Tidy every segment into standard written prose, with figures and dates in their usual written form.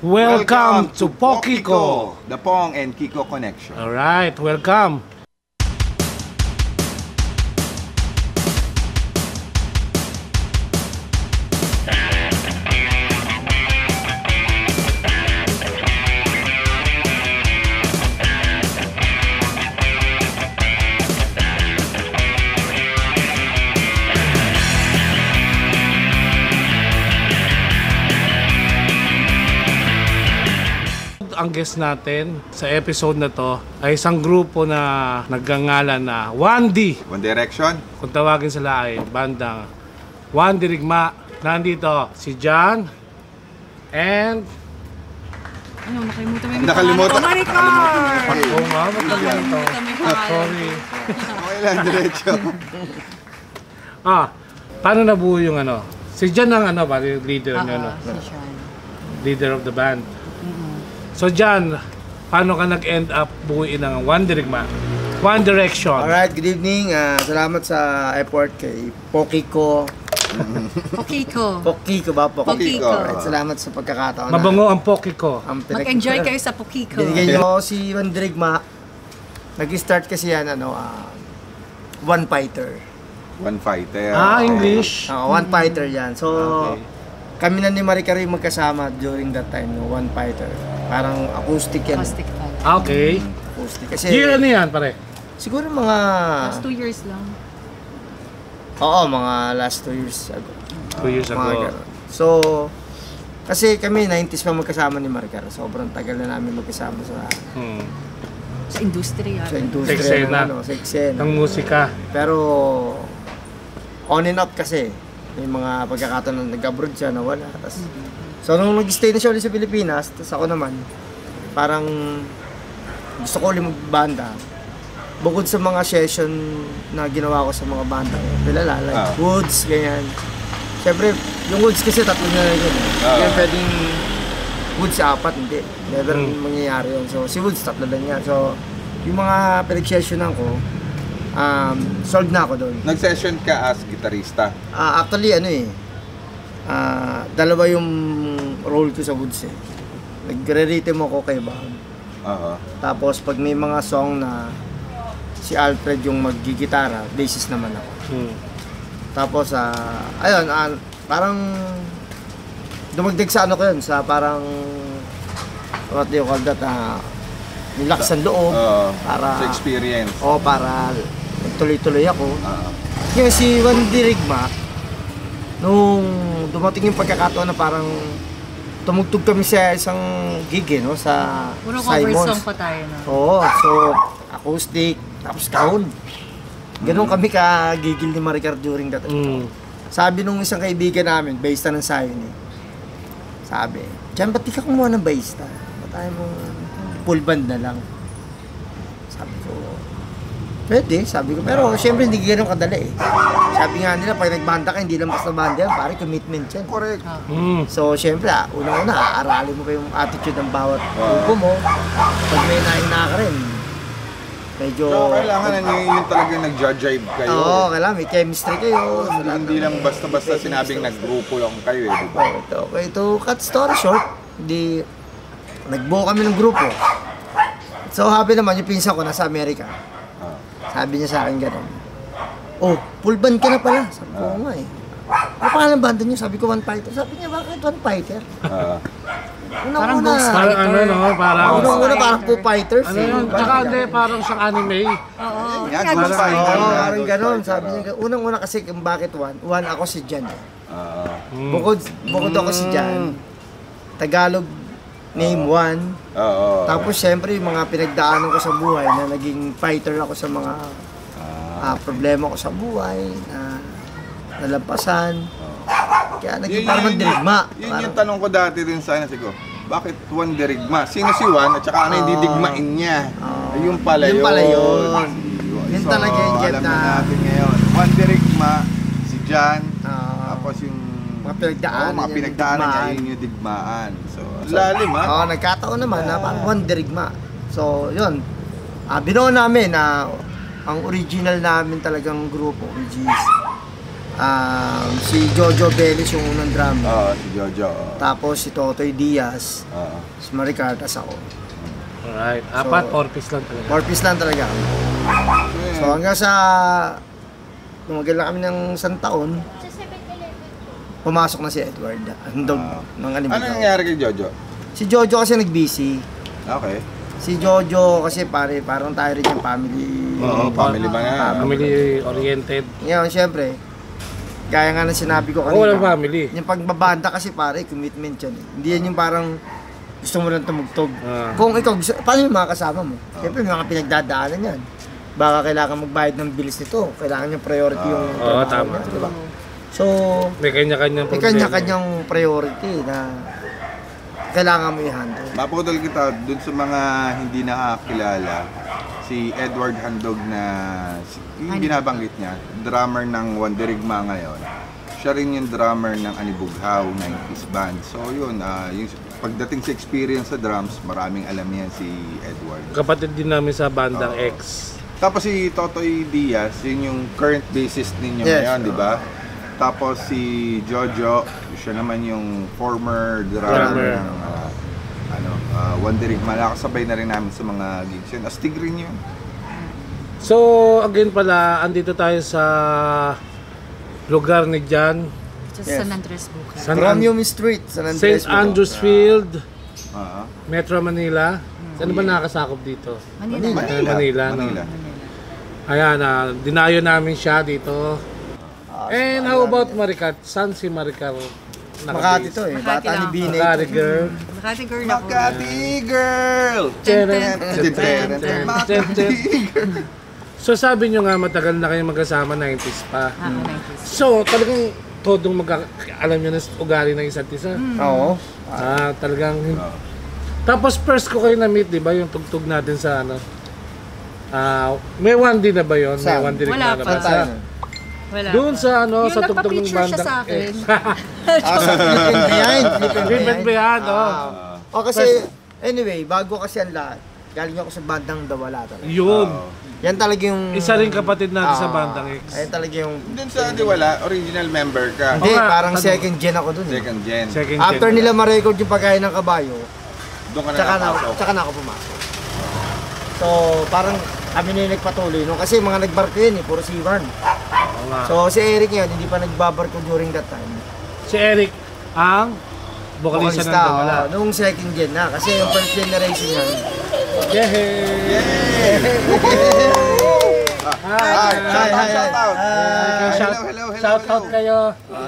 Welcome to Pokiko, the Pong and Kiko Connection. Alright, welcome. Ang guest natin sa episode na to ay isang grupo na nagngangalan na 1D. One Direction. Kung tawagin sila ay bandang One Dirigma. Nandito si John and ano, nakalimutan mo yung Nakalimutan. Maricar! oo nga, magkalimutan. Nakalimutan mo yung pangalan. Sorry. Okay lang, diretso. Paano nabuo yung ano? Si John ang ano ba, yung leader niyo, no? Si Sean. Leader of the band. So John, paano ka nag-end up buuin ng One Dirigma? One Direction. Alright, good evening. Salamat sa effort kay Pokiko. Pokiko. Pokiko ba? Pokiko. Alright, salamat sa pagkakataon. Mabango ang Pokiko. Mag-enjoy kayo sa Pokiko. Binigay nyo si One Dirigma. Nag-start kasi yan, One Fighter. One Fighter. English. One Fighter yan. So, Okay. kami na ni Maricar yung magkasama during that time, no? One Fighter. Parang acoustic yan. Acoustic pala. Okay. Acoustic. Kasi, Year ano yan, pare? siguro mga... Last 2 years lang. Oo, mga last 2 years ago. 2 years Mga ago. ganun. So, kasi kami 90s pa magkasama ni Maricar. Sobrang tagal na namin magkasama sa Sa industriya. sa Sa industriya eksena. sa eksena. Ng musika. Pero on and off kasi. May mga pagkakataon na nag-abroad siya, nawala. So nung nag-stay na siya ulit sa Pilipinas, tapos ako naman, parang gusto ko ulit magbanda. Bukod sa mga session na ginawa ko sa mga banda, kilala, like Woods, ganyan. Siyempre, yung Woods kasi tatlo na lang yun. Kaya pwedeng Woods 4, hindi. Never mangyayari yun. So si Woods tatlo lang yan. So yung mga pinag-sessionan ko, sold na ako doon. Nag-session ka as gitarista. Actually, dalawa yung role ko sa Woods eh. Nagre-rhythm ako kay Bob. Tapos pag may mga song na si Alfred yung mag-gitara, bassist naman ako. Tapos, ayun, parang dumagdag sa ano ko yun, sa parang, what do you call that, nilakas ang loob. Para, sa experience. para tuloy-tuloy ako. Yung si One Dirigma, nung dumating yung pagkakataon na parang tumugtog kami sa isang gig, no? Sa Puro cover Simons. song pa tayo na. Oo, so acoustic, tapos kahon. Ganun kami kagigil ni Maricar during that time. Sabi nung isang kaibigan namin, bassista ng Zion eh. Sabi, Diyan, ba't di ka kumuha ng bassista? Ba't tayo mo full band na lang? Sabi ko, pwede, sabi ko. Pero syempre hindi ganun kadali eh. Sabi nga nila, pag nagbanda ka, hindi lang basta banda yan, pare commitment yan. Correct. So syempre, unang-una, aaralin mo pa yung attitude ng bawat grupo mo. Pag may naina ka rin, medyo... So, kailangan na yun talaga nag-jive kayo. Oo, kailangan may chemistry kayo. Hindi lang basta-basta sinabing nag-grupo lang kayo eh, di ba? Okay, to cut story short, nagbuo kami ng grupo. So happy naman, yung pinsan ko nasa Amerika. Sabi niya sa akin gano'n, oh, full band ka na pala. Sabi ko, oo nga eh. Ano pangalan ng banda niyo? Sabi ko, One Fighter. Sabi niya, bakit One Fighter? Parang Ghost Parang Fighter. ano, no? Parang... Unang-una parang Foo Fighters. Ano yun? Tsaka hindi, parang siyang anime. Oo. Yan, Kaya Ghost Ghost Fighter. Fighter. Oo, parang gano'n. Sabi niya, unang-una kasi kung bakit One. One ako si Jan. Bukod ako si Jan. Tagalog name One. Tapos syempre yung mga pinagdaanan ko sa buhay na naging fighter ako sa mga problema ko sa buhay na nalampasan. Kaya naging parang dirigma. Yun yung tanong ko dati rin sana siguro. Bakit One Dirigma? Sino si One at saka ano yung didigmain niya? Ayun pala yun. Yun pala yun. Yun talaga yung jet alam na... natin ngayon. One Dirigma, si Jan, tapos yung mga pinagdaanan mga niya, pinagdaanan niya, digmaan. yun yung digmaan. So, lalim ha? Oo, nagkataon naman na parang One Dirigma. So, yun. Binuo namin na ang original namin talagang grupo, which is Si Jojo Velis yung unang drum. Oo, si Jojo. Tapos si Totoy Diaz, Oo. si Maricar, tas ako. Alright. Apat, 4-piece lang talaga. 4-piece lang talaga kami. So hanggang sa tumagal na kami ng isang taon, pumasok na si Edward. Handog ng Ano Animal. nangyari kay Jojo? Si Jojo kasi nag-busy. Okay. Si Jojo kasi parang tayo rin yung family. Oo, family ba na? Family-oriented. Ngayon, syempre, gaya nga ng sinabi ko Oo, walang kanina. family. Yung pagbabanda kasi pare, commitment yan. Hindi yan yung parang gusto mo lang tumugtog. Kung ikaw gusto, paano yung mga kasama mo? Siyempre, may mga pinagdadaanan yan. Baka kailangan magbayad ng bilis nito. Kailangan yung priority yung Oo, tama. niya, diba? So, May kanya-kanyang may problema. kanya-kanyang priority na kailangan mo i-handle. Maputol kita dun sa mga hindi nakakilala. Si Edward Handog na yung binabanggit niya, drummer ng Wanderigma ngayon. Siya rin yung drummer ng Anibughaw 90s band. So yun, yung pagdating sa experience sa drums, maraming alam yan si Edward. Kapatid din namin sa bandang Oo. X. Tapos si Totoy Diaz, yun yung current bassist ninyo Yes, ngayon, di ba? Tapos si Jojo, siya naman yung former drummer ng Wanderigma. Nakasabay na rin namin sa mga gigs yun. Astig rin yun. So, again pala, andito tayo sa lugar ni Jan. Just Yes. San Andres Bukal. San Romium Street, San Andres. St. Andrews Field, Oo. Metro Manila. Saan ba nakakasakop dito? Manila. Manila, no? Manila. Ayan, dinayo namin siya dito. And how about Maricar? Saan si Maricar? Makati to eh. Makati Bata ni lang. Bine. Makati girl. Makati girl ako. Makati girl! Makati girl! So sabi nyo nga matagal na kayo magkasama, 90s pa. Ako 90s. So talagang todong alam nyo na ugali ng isa't isa. Oo. Talagang tapos first ko kayo na-meet, di ba? Yung tugtog natin sa ano. May 1D na ba yun? May Saan? 1D rin Wala na pa. ba? Tayo. Wala Doon pa. sa ano, Yung sa tugtog ng nagpa-picture siya bandang sa akin. X. Flip and behind. Ribbon ba yan? Oh. O kasi, anyway, bago kasi ang lahat, galing ako sa bandang Dawala talaga. Yun. Yan talaga yung... Isa rin kapatid natin sa bandang X. Ayan talaga yung... Dun sa Diwala, original member ka. Hindi, Oo nga, parang ano? second gen ako dun eh. Second gen. Second After gen. nila ma-record yung pagkain ng kabayo, Doon ka na napasok. tsaka na ako pumasok. So, parang kami na yung nagpatuloy. No? Kasi mga nagbarko yun eh, puro Seaborn. Oo nga. So, si Eric ngayon, hindi pa nagbabarko during that time. Si Eric ang vocalista ng Dawala. Nung second gen na. Kasi yung first generation yan. Yehey! Hi! Hi! Shout out! Shout, Hello! shout out kayo.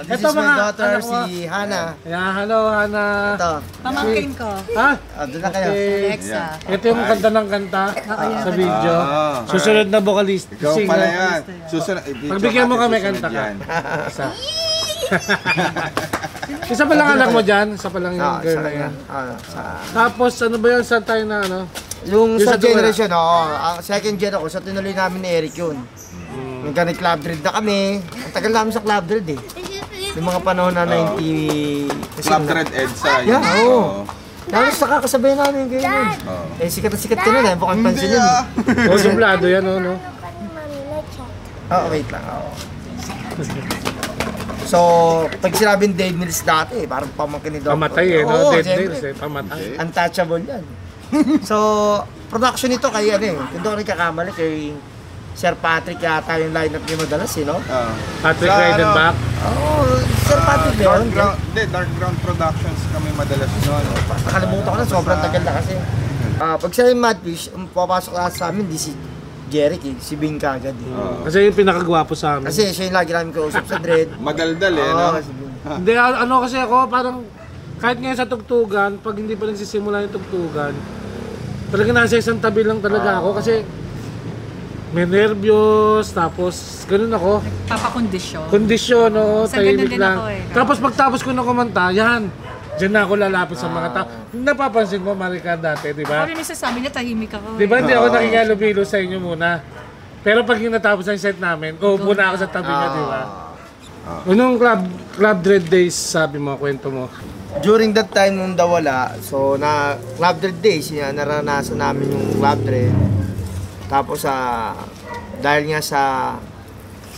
This Ito is my daughter, anak mo. si Hana. Yeah, hello, Hana. Ito. Pamangkin ko. Ha? Doon na kayo. Okay. Alexa. Ito yung kanta ng kanta sa video. Susunod na vocalist. Ikaw pala yan. Susunod. Pagbigyan mo kami, kanta ka. Isa. Isa pa lang anak mo dyan. Isa pa lang yung girl sa na kanya. yan. Sa... Tapos ano ba yun? Saan tayo na ano? Yung Yung sa sa Dawala. generation, second gen ako, sa tinuloy namin ni Eric yun. Nung nag-club drill na kami, ang tagal namin sa club drill eh. Yung mga panahon na 90... kasi Club Red Edsa. Yeah, yun. oo. Tapos nakakasabay namin kayo nun. Oo. Eh, sikat na sikat ka nun eh, bukang pansin yun eh. O, sublado yan, no? Wait lang, oo. So, pag sinabing Dave Mills dati, parang pamangkin ni Dr. Pamatay eh, no? Oo, Dead siyempre. nails eh, pamatay. Untouchable yan. So, production nito kay ano eh, kung doon nagkakamali kay Sir Patrick yata yung lineup niya madalas eh, no? Patrick Sa ano? Reidenbach. Oo, Sir Patrick ba yun? Dark Ground Productions kami madalas noon. Nakalimutan ko na, sobrang tagal na kasi. Pag sa Madfish, papasok na sa amin, di si Jeric eh, si Bing kagad eh. Kasi yung pinakagwapo sa amin. Kasi siya yung lagi namin kausap sa Dread. Madaldal eh, no? Oo, si Bing. Hindi, ano kasi ako, parang kahit ngayon sa tugtugan, pag hindi pa nagsisimula yung tugtugan, talaga nasa isang tabi lang talaga ako kasi may nervyos, tapos ganun ako. Papakondisyon. Kondisyon, no? Sa ganun Tahimik din lang. ako eh. Tapos pagtapos ko na kumanta, yan. Diyan na ako lalapit sa mga tao. Napapansin mo, Maricar, dati, di ba? Ako rin sa amin niya, tahimik ako. Di ba hindi ako nakikihalubilo sa inyo muna? Pero pag natapos ang set namin, uupo na ako sa tabi niya, di ba? Anong club dread days, sabi mo, kwento mo? During that time nung Dawala, so na Club Dread Days, naranasan namin yung Club Dread. Tapos dahil nga sa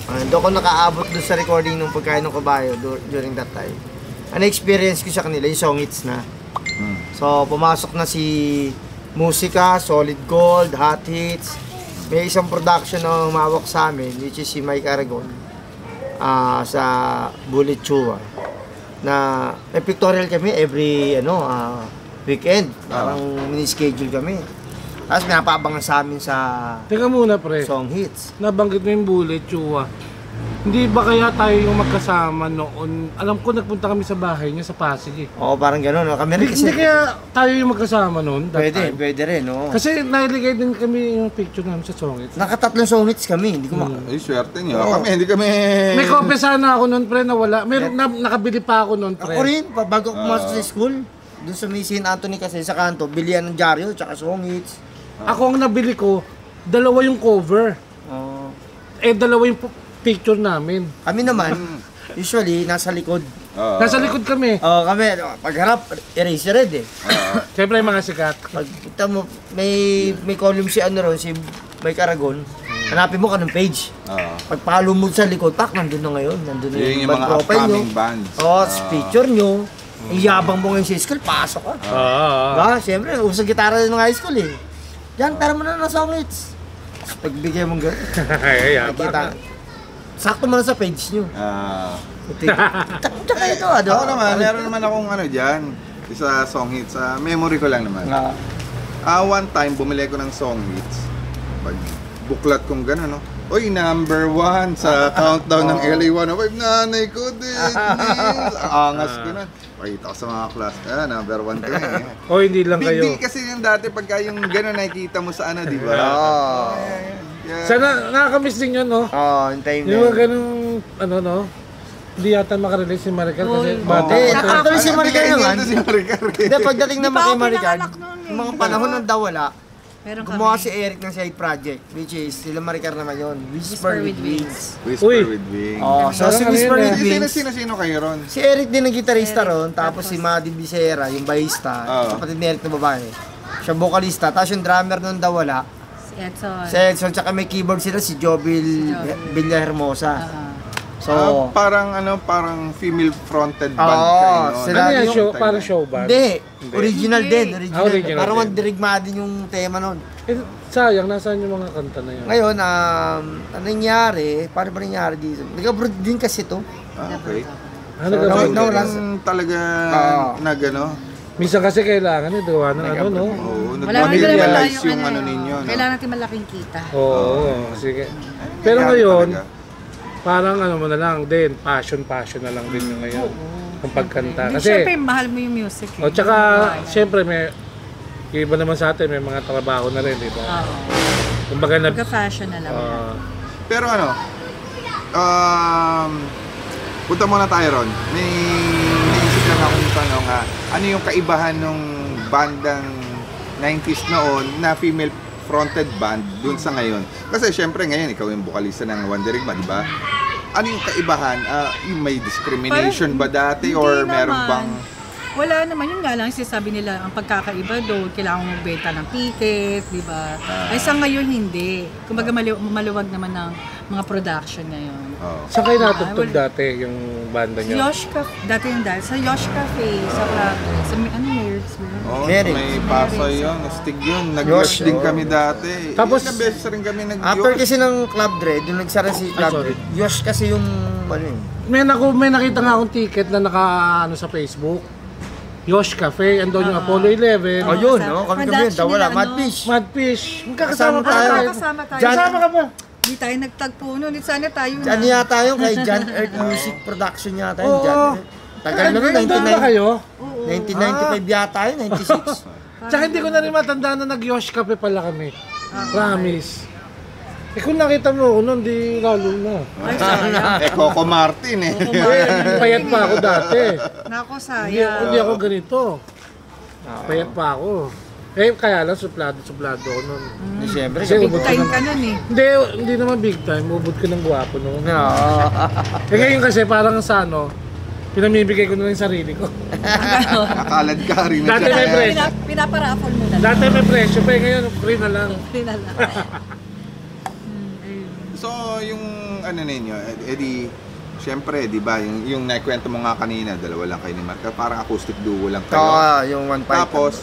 Doon ko nakaabot doon sa recording ng Pagkain ng Kabayo during that time. Ano experience ko sa kanila, yung song hits na. So, pumasok na si Musika, Solid Gold, Hot Hits. May isang production na humawak sa amin, which is si Mike Aragon, sa Bullet Chua. Na may pictorial kami every weekend. Parang mini-schedule kami. Tapos may napaabangan sa amin sa Teka muna, pre. song hits. Nabanggit mo yung Bullet, Chua. Hindi ba kaya tayo yung magkasama noon? Alam ko nagpunta kami sa bahay niya sa Pasig eh. Oo, parang gano'n. No? Kami rin Hindi kasi. kaya tayo yung magkasama noon? that Pwede, time? pwede rin, no? Kasi nailigay din kami yung picture namin sa Songits. Nakatatlong song hits kami. Hindi ko Ay, swerte nyo. Oo. Kami, hindi kami... May kopya sana ako noon, pre, na wala. Meron nakabili pa ako noon, pre. Ako rin, bago ako pumasok sa school, doon sa may St. Anthony kasi sa kanto, bilihan ng dyaryo, tsaka song hits. Ako ang nabili ko, dalawa yung cover. Oo. Dalawa yung picture namin. Kami naman, usually, nasa likod. Nasa likod kami. Kami, pagharap, Eraserhead eh. Siyempre yung mga sikat. Pag kita mo, may column si si Mike Aragon, hanapin mo ka ng page. Pag palo mo sa likod, nandun na ngayon. Nandun na Yung mga band profile upcoming bands. Picture nyo. Ang yabang mo ngayon sa school, pasok ka. Diba? Siyempre, usang gitara din ng high school eh. Diyan, tara mo na ng song hits. Pagbigay mong gano'n. Kita. Sakto mo na sa page nyo. Tsaka ito, Ako naman, meron naman akong dyan. Isa song hits. Memory ko lang naman. One time, bumili ko ng song hits. Pag buklat kong gano'n, no? Uy, number 1 sa countdown ng LA105. Nanay ko din. Angas ko na. Pakita ko sa mga class. Number 1 ko eh. O hindi lang Big kayo. deal kasi yung dati pagka yung gano'n nakikita mo sa di ba? Sana nakakamiss din yun, no? Yung time Yung mga ganung, no? Hindi yata makarelate si Maricar kasi bata. Actually, si Maricar naman. Si Maricar. Hindi, pagdating naman Di ba kay ako Maricar, pinanganak noon eh? yung mga panahon ng dawala, Meron gumawa kami. si Eric ng side project, which is, sila Maricar naman yun, Whisper Whisper with with Wings. Whisper Uy. with Wings. So si Parang Whisper ano yun with eh. Wings, Sino kayo ron? si Eric din ang gitarista ron, tapos si Maddie Bisera, yung bahista, kapatid ni Eric na babae. Siya vocalista, tapos yung drummer nun dawala, Si Edson. si Edson, tsaka may keyboard sila, si Jobil Villahermosa. So, Parang female fronted band kayo noon. sila Ano yan, yung- show, parang show band? Hindi, original din, original. Original Parang din. mandirigma din yung tema nun. Sayang, nasaan yung mga kanta na yun? Ngayon, ano nangyari? Paano ba nangyari dito? Nag-abroad din kasi to. Okay. Ano So, gagawin? no, Talaga Minsan kasi kailangan gawa ng no? Oo, Wala naman nag-materialize naman tayong yung ninyo, no? Kailangan natin malaking kita. Oo, sige. Pero ngayon, parang mo na lang din, passion na lang din yung ngayon. Ang pagkanta. Kasi, Kasi, siyempre, mahal mo yung music. o tsaka, siyempre, may, yung iba naman sa atin, may mga trabaho na rin, di ba? Oo. Kumbaga na, Pagka-fashion na lang. Pero punta muna tayo ron. May naisip lang akong tanong ano yung kaibahan ng bandang 90s noon na female fronted band dun sa ngayon? Kasi syempre ngayon ikaw yung vokalista ng One Dirigma, di ba? Ano yung kaibahan? Yung may discrimination ba dati or Hindi meron naman. bang Wala naman, yun nga lang, sinasabi nila, ang pagkakaiba doon, kailangan mong magbenta ng ticket, di ba? Ay sa ngayon, hindi. Kumbaga maluwag naman ng mga production ngayon. saan kayo natugtog dati yung banda Sa niyo? Yosh Cafe, dati yung dahil, sa Yosh Cafe, sa Prague, sa Marys. May Pasay yun, Stig yun. Nag-Yosh din kami dati. Tapos- ilang beses rin kami After nag-Yosh. kasi ng Club Dread, yung nagsara si Club sorry. Dread, Yosh kasi yung, May nakita nga akong ticket na sa Facebook. Yosh Cafe, andun yung Apollo 11. yun, no? Kami Production dawala, nila, Madfish. Madfish. Magkakasama tayo. Kasama tayo. Kasama ka ba? Hindi tayo nagtagpo noon. Sana tayo na. Ano yata yun, kay John Earth Music Production yata yun, John Earth. Tagal na nun, Nandun ba kayo? 1995 yata yun, 96. Tsaka hindi ko na rin matandaan na nag-Yosh Cafe pala kami. Promise. Kung nakita mo ako nun, di lalo na. Coco Martin Payat pa ako dati. Nako, Hindi, sayang. hindi ako ganito. Payat pa ako. Kaya lang, suplado ako nun. Siyempre, Kasi Big ubod ko time ng... ka nun eh. Hindi naman big time. Ubod ko ng gwapo noon. Oo. Ngayon kasi parang pinamibigay ko na lang yung sarili ko. Akalad ka rin na Dati may presyo. Pinaparaffle mo na lang. Dati may presyo, pero ngayon free na lang. Pinala. So, yung ano ninyo, edi, syempre, di ba, yung naikwento mo nga kanina, dalawa lang kayo ni Mark, parang acoustic duo lang kayo. Yung one pipe. Tapos,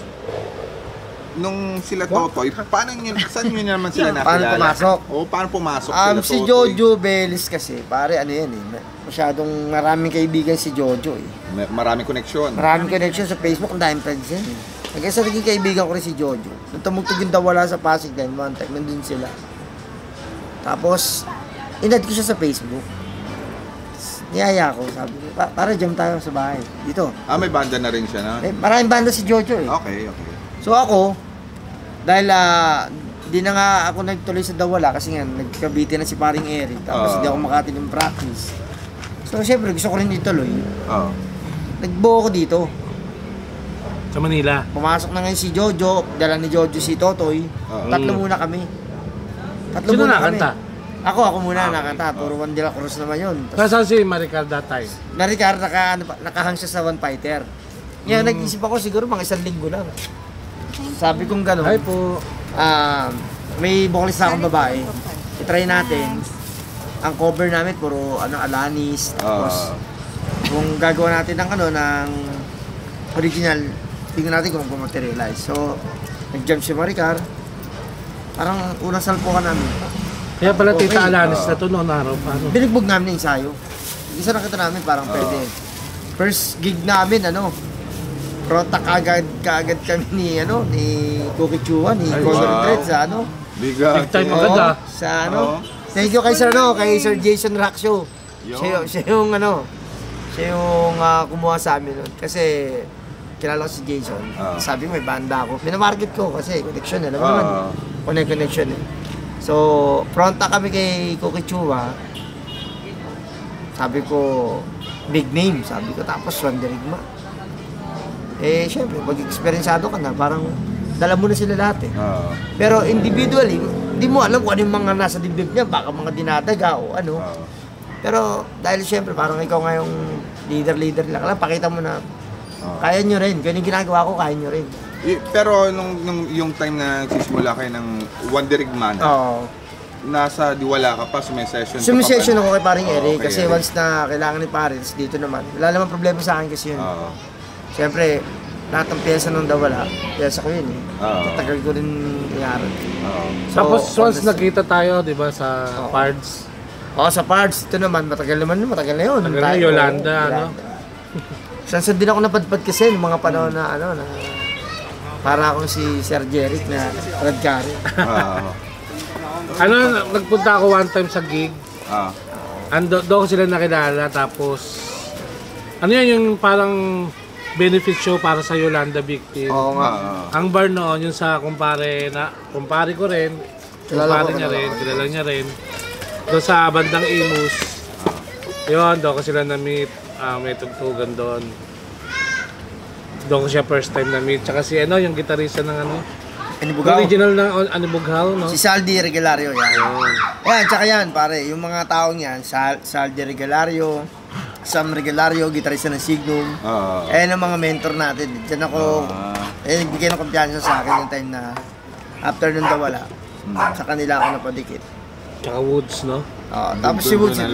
nung sila Totoy, paano nyo, saan nyo naman sila nakilala? Paano pumasok? Oo, paano pumasok sila Si Totoy? Jojo Belis kasi, pare ano yan eh, masyadong maraming kaibigan si Jojo eh. Maraming koneksyon. Maraming connection sa Facebook, ang daming friends yan eh. Hanggang sa naging kaibigan ko rin si Jojo. Nung tumugtog yung Dawala sa Pasig din, one time, nandun sila. Tapos, inad ko siya sa Facebook. Niyaya ko, sabi ko, para jam tayo sa bahay. Dito. May banda na rin siya, no? Maraming banda si Jojo eh. Okay. So ako, dahil di na nga ako nagtuloy sa Dawala kasi nga nagkabiti na si paring Eric. Tapos di ako makatin yung practice. So syempre gusto ko rin ituloy. Nagbuo ko dito. Sa Manila. Pumasok na ngayon si Jojo, dala ni Jojo si Totoy. Tatlo muna kami. Sino nakanta? Ako muna nakanta. Puro Juan de la Cruz naman yun. Nasaan si Maricar that time? Maricar, nakahang siya sa One Fighter. Ngayon nag-isip ako siguro mga 1 linggo lang. Sabi kong gano'n. Hi po. May vocalist akong babae. I-try natin. Ang cover namin puro Alanis. Tapos kung gagawa natin ng original, tingnan natin kung materialize. So, nag-jump si Maricar. Parang unang salpukan namin. Kaya pala Tita Alanis na to noon araw. Paano? Binigbog namin yung ensayo. Isa nakita namin parang pwede. First gig namin, Pronta kaagad kami ni Cookie Chua, ni Color Dread sa Big time agad sa Thank you kay Sir Jason Raxio. Siya yung kumuha sa amin nun. Kasi kilala ko si Jason. Sabi mo may banda ako. Minamarket ko kasi connection alam mo naman. Connection eh. So, pronta kami kay Cookie Chua. Sabi ko big name, sabi ko tapos Wanderigma. Syempre, pag-experienceado ka na, parang dala mo na sila lahat eh. Pero individually, hindi mo alam kung ano yung mga nasa dibdib niya, baka mga dinadaga o ano. Pero dahil syempre, parang ikaw nga yung leader nila, kailangan pakita mo na kaya nyo rin. Kaya yung ginagawa ko, kaya nyo rin. Pero nung yung time na nagsisimula kayo ng Wanderigma nasa Diwala ka pa, sumisession ka pa. Sumisession ako kay paring Eric kasi Eric. once na kailangan ni parents dito naman, wala naman problema sa akin kasi yun. Siyempre, lahat ng pyesa ng Dawala, pyesa ko yun eh. Tatagal ko rin nangyari. So, tapos once nakita tayo, di ba, sa Pards. Sa Pards, ito naman, matagal na yun. Matagal na Yolanda, Saan din ako napadpad kasi ng mga panahon na na para akong si Sir Jeric na radkari. Nagpunta ako one time sa gig. Doon ko sila nakilala, tapos yung parang benefit show para sa Yolanda Victim. Oo nga. Ang bar noon, yung sa kumpare ko rin, kumpare niya rin, kilala niya rin. Doon sa bandang Imus. Yun, doon ko sila na-meet. May tugtugan doon. Doon ko siya first time na-meet. Tsaka si yung gitarista ng Anibugao. original na Anibugao, no? Si Saldi Regalario yan. Yan, tsaka yan, pare. Yung mga taong yan, Saldi Regalario, Sam Regalario, gitarista ng Signum. Ayan ang mga mentor natin. Diyan ako, nagbigay ng kumpiyansa sa akin yung time na after nung Dawala. Sa kanila ako napadikit. Tsaka Woods, no? Tapos si Woods na.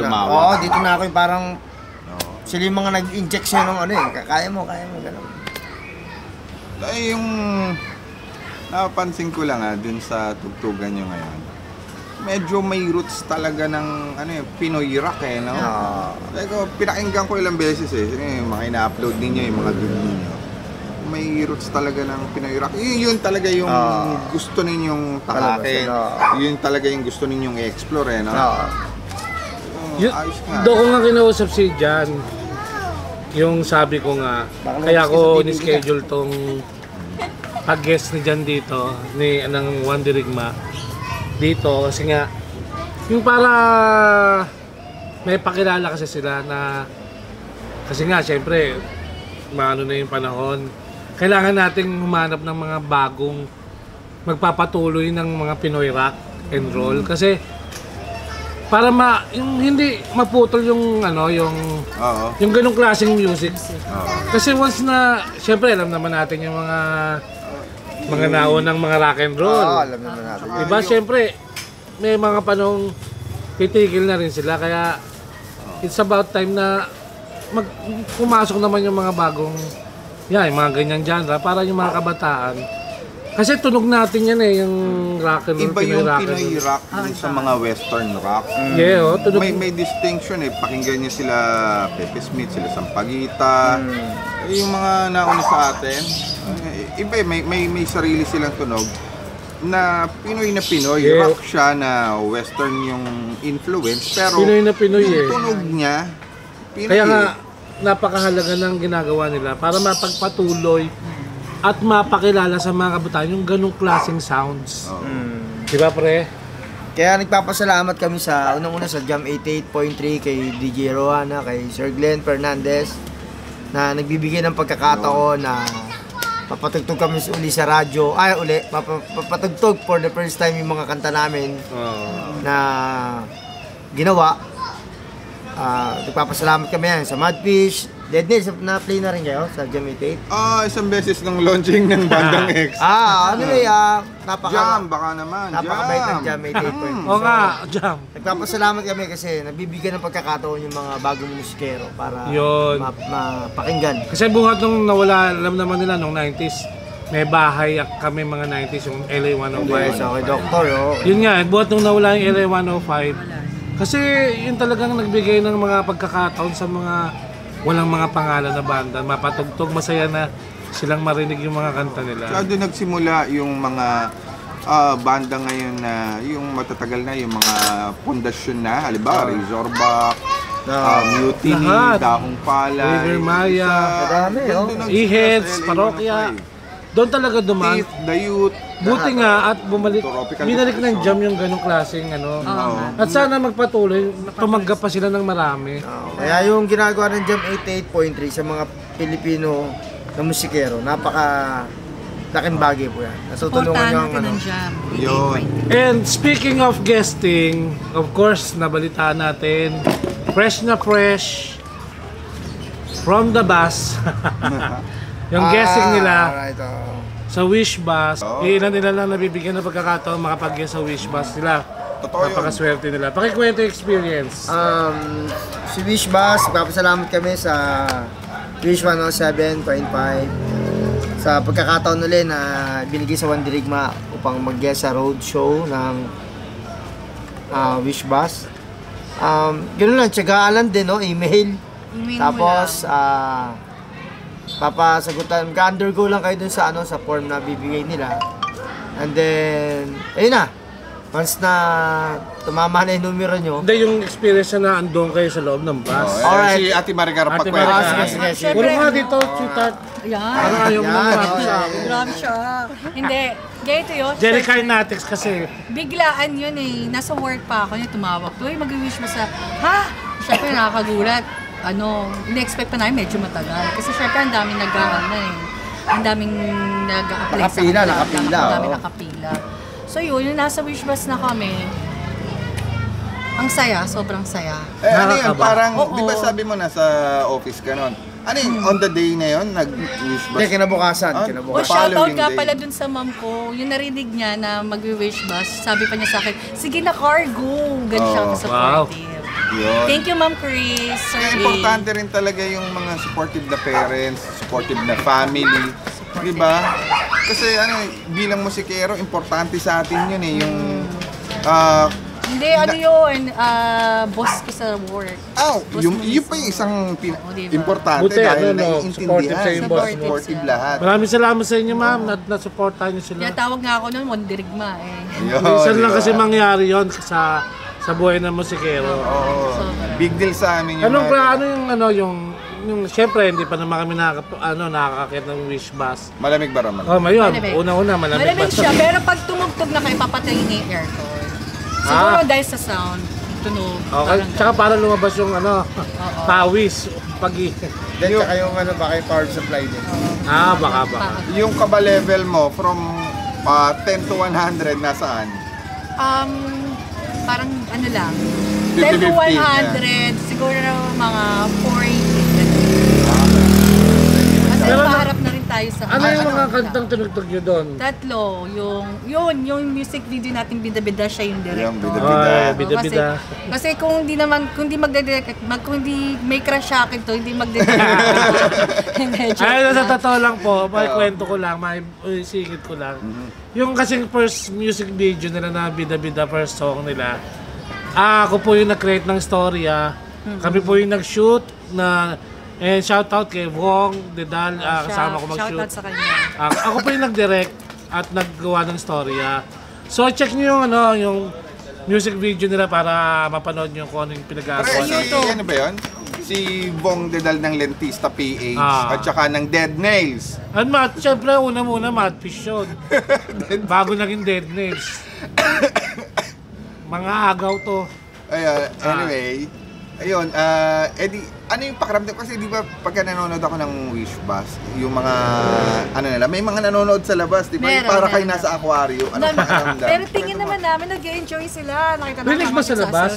Dito na ako yung parang sila yung mga nag-inject siya ng kaya mo, gano'n. Yung napansin ko lang dun sa tugtugan nyo ngayon, medyo may roots talaga ng Pinoy rock no? Pinakinggan ko ilang beses mga ina-upload ninyo, yung mga gig ninyo. May roots talaga ng Pinoy rock. Yun talaga yung gusto ninyong takakin. Yun talaga yung gusto ninyong i-explore, no? Doon ko nga kinausap si Jan. Yung sabi ko nga, kaya ko ni-schedule tong pag-guest ni Jan dito, ng Wanderigma dito, kasi nga, yung para may pakilala kasi sila na, kasi nga, syempre, maano na yung panahon, kailangan nating humanap ng mga bagong magpapatuloy ng mga Pinoy rock and roll, kasi para yung hindi maputol yung yung ganung klaseng music. Kasi once na syempre alam naman natin yung mga naunang mga rock and roll. Alam naman natin. Diba syempre may mga panahong titigil na rin sila. Kaya it's about time na pumasok naman yung mga bagong, yung mga ganyan genre para yung mga kabataan. Kasi tunog natin yan yung rock and roll, Iba yung rock and Pinoy roll. rock dun sa mga western rock. Yeah, tunog. May distinction pakinggan niyo sila Pepe Smith, sila Sampaguita. Yung mga nauna sa atin, iba may sarili silang tunog na Pinoy. Yeah. Rock siya na western yung influence, pero Pinoy na Pinoy yung tunog niya, Pinoy. Kaya nga, napakahalaga ng ginagawa nila para mapagpatuloy at mapakilala sa mga kabataan yung ganong klaseng sounds. Di ba, pre? Kaya nagpapasalamat kami sa unang-una sa Jam 88.3 kay DJ Rohana, kay Sir Glenn Fernandez na nagbibigay ng pagkakataon na papatugtog kami uli sa radyo. Papatugtog for the first time yung mga kanta namin na ginawa. Nagpapasalamat kami yan sa Madfish. Dead Nails, na-play na rin kayo sa Jam 88? Isang beses ng launching ng Bandang X. Jam, baka naman. Napakabait ng Jam 88.3. Oo nga, Jam. Nagpapasalamat kami kasi nabibigyan ng pagkakataon yung mga bagong musikero para Yun. mapakinggan. Kasi buhat nung nawala, alam naman nila, nung 90s, may bahay kami mga 90s, yung LA 105. Yes, okay, Doktor. Yun nga, buhat nung nawala yung LA 105. Kasi yun talagang nagbigay ng mga pagkakataon sa mga walang mga pangalan na banda, mapatugtog, masaya na silang marinig yung mga kanta nila. Kaya doon nagsimula yung mga banda ngayon na yung matatagal na, yung mga pundasyon na, halimbawa Razorback, Mutiny, Lahat. Daong Palay, River Maya, Madami, doon nagsimula sa Ihets, LA Parokya. 105. Doon talaga dumaan. Teeth, The Youth. Buti nga at bumalik, Tropical binalik ng Depression. Jam yung ganong klaseng ano. Oo. At sana magpatuloy, tumaggap pa sila ng marami. Kaya yung ginagawa ng Jam 88.3 sa mga Pilipino na musikero, laking bagay po yan. Natutulungan Supportahan nyo ang natin ng Jam. Yun. And speaking of guesting, of course, nabalitaan natin, fresh na fresh, from the bus, yung guesting nila Alright, sa Wish Bus. Oh. Ilan nila lang nabibigyan ng pagkakataon makapag-guest sa Wish Bus nila. Totoo yun. Napakaswerte nila. Pakikwento yung experience. Si Wish Bus, papasalamat kami sa Wish 107.5 sa pagkakataon ulit na binigay sa One Dirigma upang mag-guest sa road show ng Wish Bus. Ganoon lang, tiyagaalan din, no? Email. Tapos, papasagutan, mag-undergo lang kayo dun sa sa form na bibigay nila. And then, ayun na. Once na tumama na yung numero nyo. Hindi yung experience na andun kayo sa loob ng bus. Alright. Si Ate Maricar Ate pagkwento. Maricar. sige. Puro nga dito, sweetheart. Yan. Parang ayaw mo Yan, lumapit sa akin. Grabe siya. Hindi. Ganito yun. Jerry Kinetics kasi. Biglaan yun Nasa work pa ako niya, tumawag. Uy, mag-wish mo sa, ha? Siyempre nakakagulat. In-expect pa namin medyo matagal. Kasi syempre ang daming ang daming nag-apply Nakapila, nakapila, Ang daming oo. nakapila. So yung nasa wish bus na kami, ang saya, sobrang saya. Ano yun, Nakakaba. parang, Oo. di ba sabi mo nasa office ka nun? Ano yun, on the day na yun, nag-wish Hindi, bus? kinabukasan. Ah, O Following shoutout nga day. pala dun sa mom ko, yung narinig niya na mag-wish bus, sabi pa niya sa akin, sige na cargo, ganun siya Oh, supportive. Yun. Thank you Ma'am Chris, Sir Kaya A. importante rin talaga yung mga supportive na parents, supportive na family. Di ba? Kasi bilang musikero, importante sa atin yun yung Hindi, yun, boss ko sa work. Boss yung mo pa yung mismo. isang O, diba? importante Buti, dahil supportive naiintindihan. sa yung boss mo. Supportive lahat. Maraming salamat sa inyo, ma'am. Nasuportahan niyo sila. Kaya tawag nga ako noon, Mondirigma Yun, Minsan di lang ba? kasi mangyari yon sa buhay ng musikero. Oo. Sobra. Big deal sa amin yung Yung syempre hindi pa naman kami nakakakit ng Wish Bus. Malamig ba raman? Oh, mayon. Malamig. Una-una malamig Malamig siya, pero pag tumugtog na kayo, papatayin niya yung aircon. Siguro dahil sa sound, tunog. Okay, parang tsaka para lumabas yung pawis pag Then, tsaka yung baka yung power supply din. baka. Yung kaba level mo from 10 to 100 nasaan? parang lang. 50-50, 10 to 100, siguro mga 480. Kasi Pero maharap na rin tayo sa... Ano yung mga kantang tinugtog nyo doon? Tatlo. Yung music video natin Bida-Bida, siya yung director. Yung Bida-Bida. Ay, Oo, Bida-Bida. Kasi kung hindi magde-direct, kung hindi may crush sa akin to, hindi magde-direct. Hindi, joke Ay, sa lang. totoo lang po, may kwento ko lang, may singit ko lang. Yung kasing first music video nila na Bida-Bida, first song nila, ako po yung nag-create ng storya. Kami po yung nag-shoot na, and shoutout kay Wong, Dedal, kasama ko mag-shoot. Shoutout sa kanya. Ako po yung nag-direct at naggawa ng storya. So check nyo yung music video nila para mapanood nyo kung ano yung pinag-aagawa. Ano ba yun? Si Bong Dedal ng Lentista PH at saka ng Dead Nails. At syempre, una-muna, Madfish yun. Bago naging Dead Nails. Mga agaw to. Anyway, ayun, Eddie, ano yung pakiramdam? Kasi di ba pagka nanonood ako ng Wish Bus, yung mga, may mga nanonood sa labas, di ba? Yung Meron, para kayo meron. nasa aquarium. Anong pakiramdam? Pero tingin naman namin, nag-enjoy sila. Nakita Rinig ba sa labas?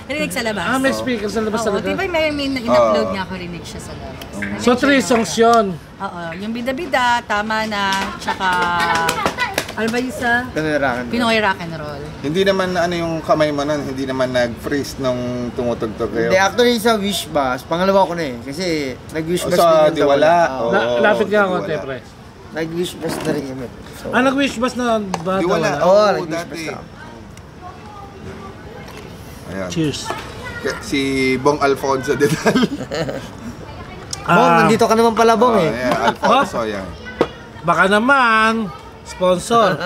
Rinig sa labas. May speaker sa labas Oo, talaga. di ba may in-upload niya ako, rinig siya sa labas. So 3 songs yun. Oo, yung Bida-Bida, tama na, tsaka... Ano ba yung sa? Pinoy Rock and Roll. Hindi naman yung kamay mo nun, hindi naman nag-freeze nung tumutugtog kayo. Hindi, actually sa Wish Bus, pangalawa ko na eh. Kasi nag-Wish Bus Sa din yung Diwala. Oo. Lapit nga Di ako, wala. Tepre. Nag-Wish Bus na rin kami. So, Nag-wish bus na ba? Di wala. Wala. Oo, Oo, nag-wish dati. bus na. Ayan. Cheers. Si Bong Alfonso Dedal. Bong, nandito ka naman pala, Bong eh. Ayan, Alfonso, yan. Baka naman, sponsor.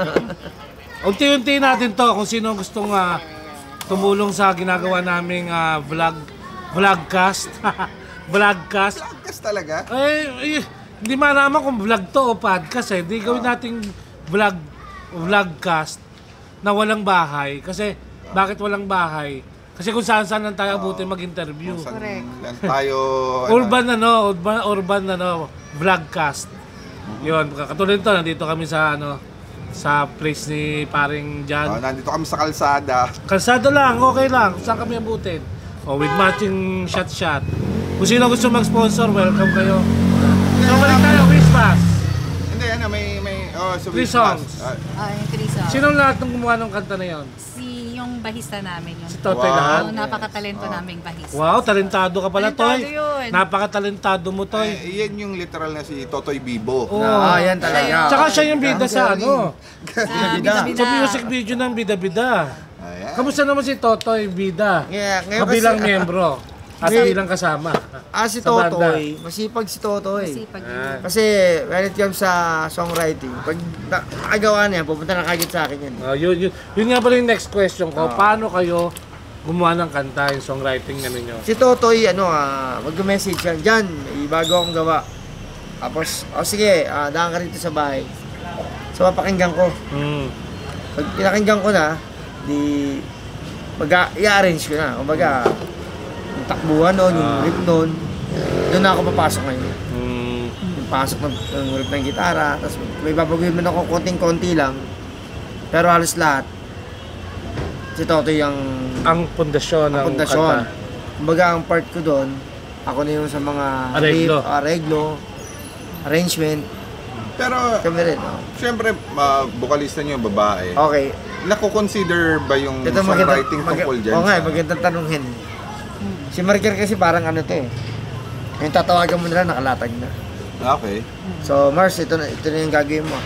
Unti-unti natin to kung sino gustong tumulong sa ginagawa naming vlogcast. Vlogcast. Podcast talaga. Hindi malaman kung vlog to o podcast eh. Di gawin nating vlogcast na walang bahay. Kasi, bakit walang bahay? Kasi kung saan-saan lang tayo abutin mag-interview. Correct. Lang tayo... Urban vlogcast. Yun, katulad nito, nandito kami sa sa place ni paring Jan. nandito kami sa kalsada. Kalsada lang, okay lang. Saan kami abutin? With matching shot. Kung sino gusto mag-sponsor, welcome kayo. So, balik tayo, Wish Bus. Hindi, may... so 3 songs. Yung Teresa. Sinong lahat ng gumawa ng kanta na yon? Yung bahista namin. Yung Si Totoy Wow. lahat? napakatalento naming bahista. Wow, talentado ka pala, Talentado Toy. yun. Napakatalentado mo, Toy. Yan yung literal na si Totoy Bibo. Oo. Yan talaga. Tsaka siya yung bida sa Sa Bida-Bida. sa music video ng Bida-Bida. Ayan. Kamusta naman si Totoy Bida? Ngayon Kabilang kasi, miyembro at Ngayon- bilang kasama. si sa banda. Totoy, masipag si Totoy. Sipag Ah. Kasi when it comes sa songwriting, pag nakagawa niya, pupunta na kagad sa akin yan. Yun nga pala yung next question ko. Paano kayo gumawa ng kanta, yung songwriting na ninyo? Si Totoy, mag-message yan. Diyan, may bago akong gawa. Tapos, sige, daan ka rito sa bahay. So, papakinggan ko. Pag pinakinggan ko na, i-arrange ko na. Kumbaga, yung takbuhan nun, yung rip nun, doon na ako papasok ngayon. Yung pasok ng rip ng gitara, tapos may babaguhin man ako konting-konti lang. Pero halos lahat, si Totoy yung Ang pundasyon ng pundasyon. kanta. Kumbaga, ang part ko doon, ako na yung sa mga Areglo. Arrangement, Pero, kami rin. syempre, vocalista niyo yung babae. Okay. Nakukonsider ba yung songwriting tungkol dyan? Oo nga, magandang tanungin. Si Maricar kasi parang to eh. Yung tatawagan mo nila, nakalatag na. Okay. So, Mars, ito na yung gagawin mo.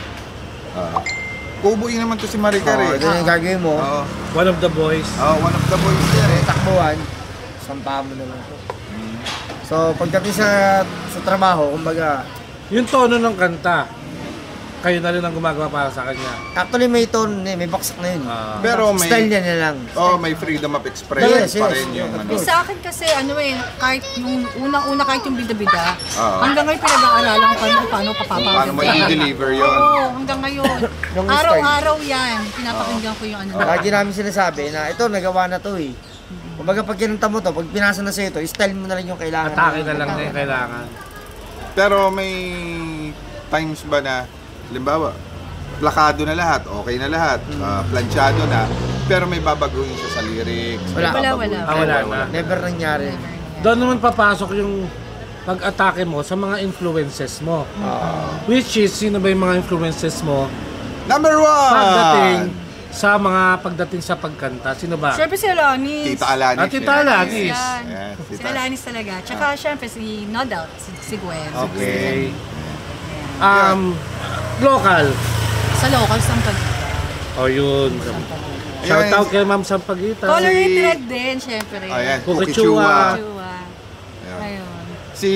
Kubuin naman to si Maricar eh. Ito na yung gagawin mo. Oo. One of the boys. One of the boys there eh. Takbuhan, sampahan mo na lang to. So, pagdating sa trabaho, kumbaga, Yung tono ng kanta, kayo na rin ang gumagawa para sa kanya. actually may tone, may baksak na yun. Pero may... Style niya na lang. may freedom of expression Yes, pa yes. rin yung Yung sa akin kasi, kahit yung unang-una kahit yung Bida-Bida, Oo. hanggang ngayon pinag-aaralan ko paano papapagod. Paano mo i-deliver yun? Oo, hanggang ngayon. Yung Araw-araw yan, pinapakinggan ko yung Lagi namin sinasabi na ito, nagawa na to eh. Kumbaga pag kinanta mo to, pag pinasa na sa'yo to, style mo na lang yung kailangan. Atake na lang na yung kailangan. Pero may times ba na, halimbawa, plakado na lahat, okay na lahat, planchado na, pero may babaguhin siya sa lyrics. may Wala. babaguhin. Wala. Wala na. Never nangyari. Doon naman papasok yung pag-atake mo sa mga influences mo. Which is, sino ba yung mga influences mo Number 1! pagdating sa pagkanta? Sino ba? Siyempre si Alanis. Tita Alanis. Tita Alanis. Yan. Yes, Si Tita. Alanis talaga. Tsaka siyempre si No Doubt, si Gwen. Okay. Local. Sa local, Sampaguita. O yun. Shout out kay Ma'am Sampaguita. Colored Red din, siyempre. Ayan, Cookie Chua. Chua. Ayun. Si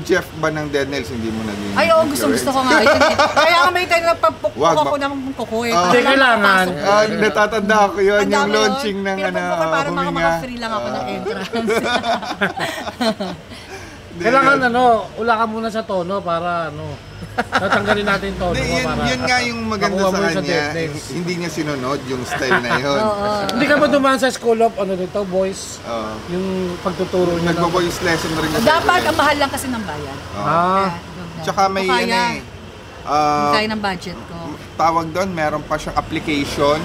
Jeff ba ng Dead Nails, hindi mo naging... Ay, oo, gusto ko nga. Yun, kaya nga may tayo nagpapukpuk Wag, ako ng kuko eh. Ah. Hindi, kailangan. natatanda ko yun, Tanda yung mo yun? launching ng Pinapukpuk ko para huminga. maka-free lang ako ng entrance. Kailangan ula ka muna sa tono para tatanggalin natin tono Hindi, mo yun, para yun nga yung maganda makuha sa mo yun sa kanya. Dead Nails. Hindi niya sinunod yung style na yun. Hindi ka ba dumaan sa school of boys? Oo. Yung pagtuturo niya ng... Nagbo-voice lesson na rin kasi. Dapat, ang mahal lang kasi ng bayan. Ah, Tsaka may Kaya, ano eh. kaya ng budget ko. Tawag doon, meron pa siyang application.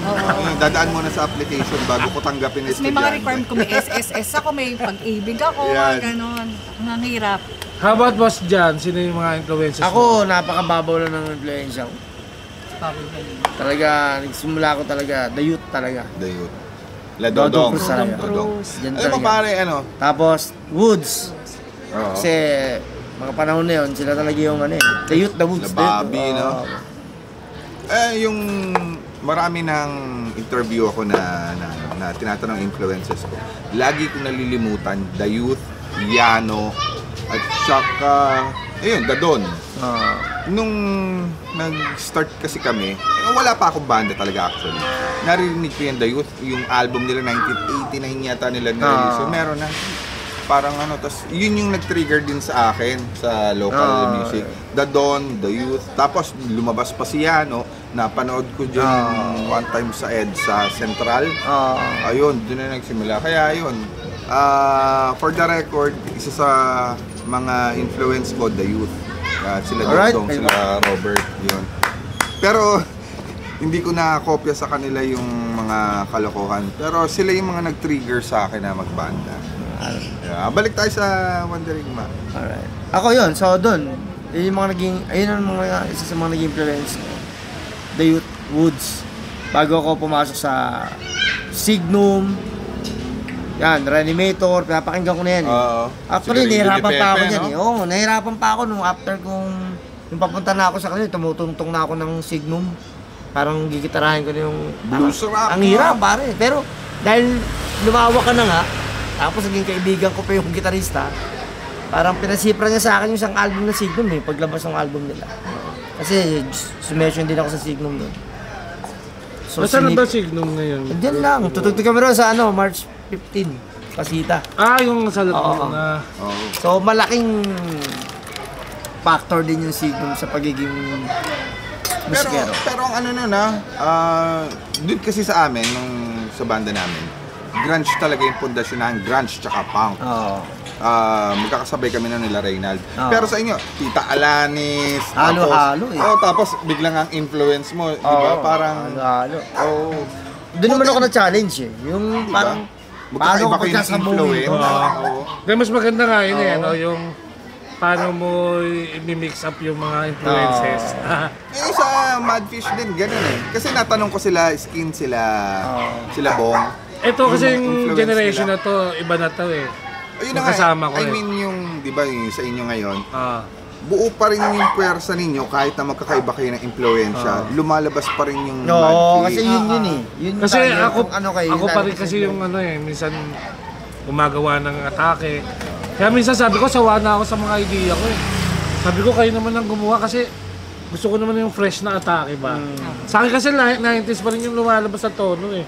Dadaan muna sa application bago ko tanggapin Tapos estudyante. may mga requirement ko, may SSS ako, may pag-ibig ako, Yan. gano'n. Ang hirap. how about Boss Jan? Sino yung mga influences mo? Ako, napakababaw lang ng influensya ko. Talaga, nagsimula ko talaga, the youth talaga. The youth. La Dodong Dodong. Cruz talaga. Dodong. Diyan Alam mo talaga. pare, ano? Tapos, Woods. Oo. Kasi, mga panahon na yun, sila talaga yung the youth, the Woods. The Bobby, no? Yung marami ng interview ako na tinatanong influences ko. Lagi ko nalilimutan, The Youth, Yano, at saka, ayun, Dadon. Nung nag-start kasi kami, wala pa akong banda talaga actually. Narinig ko yung The Youth, yung album nila 1989 yata nila na-release. So meron na. Parang tas yun yung nag-trigger din sa akin sa local music. The Dawn, The Youth, tapos lumabas pa si Yano, napanood ko dyan one time sa EDSA Central. Ayun, doon na nagsimula. Kaya ayun, for the record, isa sa mga influence ko, The Youth. Sila Dodong, sila Robert, yun. Pero hindi ko nakopya sa kanila yung mga kalokohan. Pero sila yung mga nag-trigger sa akin na magbanda. Yeah, balik tayo sa Wandering Ma. Alright. Ako yun, so doon, yun yung mga naging, ayun ang mga, isa sa mga naging influence ko. The Youth, Woods. Bago ako pumasok sa Signum, yan, Reanimator, pinapakinggan ko na yan eh. Actually, Siguro yung nahihirapan Lili pa ako Pepe, dyan no? eh. Oo, nahihirapan pa ako nung after kong, nung papunta na ako sa kanila, tumutungtong na ako ng Signum. Parang gigitarahin ko na yung, Blues rock, ang hirap pare. Pero, dahil lumawak ka na nga, tapos naging kaibigan ko pa yung gitarista, parang pinasipra niya sa akin yung isang album ng Signum eh, paglabas ng album nila. Kasi sumession din ako sa Signum doon. So, Nasaan na ba Signum ngayon? Diyan lang, tutugtog kami ron sa March 15, Pasita. Yung sa Oo. na... So malaking factor din yung Signum sa pagiging musikero. Pero ang ano nun doon kasi sa amin, nung sa banda namin, grunge talaga yung pundasyon ng grunge tsaka punk. Oo. Magkakasabay kami na nila Reynald. Oo. Pero sa inyo, Tita Alanis, Halo-halo eh. tapos biglang ang influence mo, di ba? Parang, halo. Doon Buti- naman ako na-challenge eh. Yung Diba? parang, paano magkakaiba ko kayo ng pagkasabuhin. influence. Oo. Kaya mas maganda nga yun yung paano mo i-mix up yung mga influences. Sa Madfish din, ganun eh. Kasi natanong ko sila, Skin, sila Bong. Ito kasi Yung yung influence generation nila. na to, iba na to eh. Ayun na nga, Nakasama ko I eh. mean yung, di ba, yung sa inyo ngayon, Ah. buo pa rin yung puwersa ninyo kahit na magkakaiba kayo ng impluensya, lumalabas pa rin yung Oo, Madfish. kasi yun yun eh. Yun Kasi tayo, ako, kung ano kayo, ako pa rin kasi yung minsan gumagawa ng atake. Kaya minsan sabi ko, sawa na ako sa mga idea ko eh. Sabi ko, kayo naman ang gumawa kasi gusto ko naman yung fresh na atake ba. Sa akin kasi 90s pa rin yung lumalabas sa tono eh.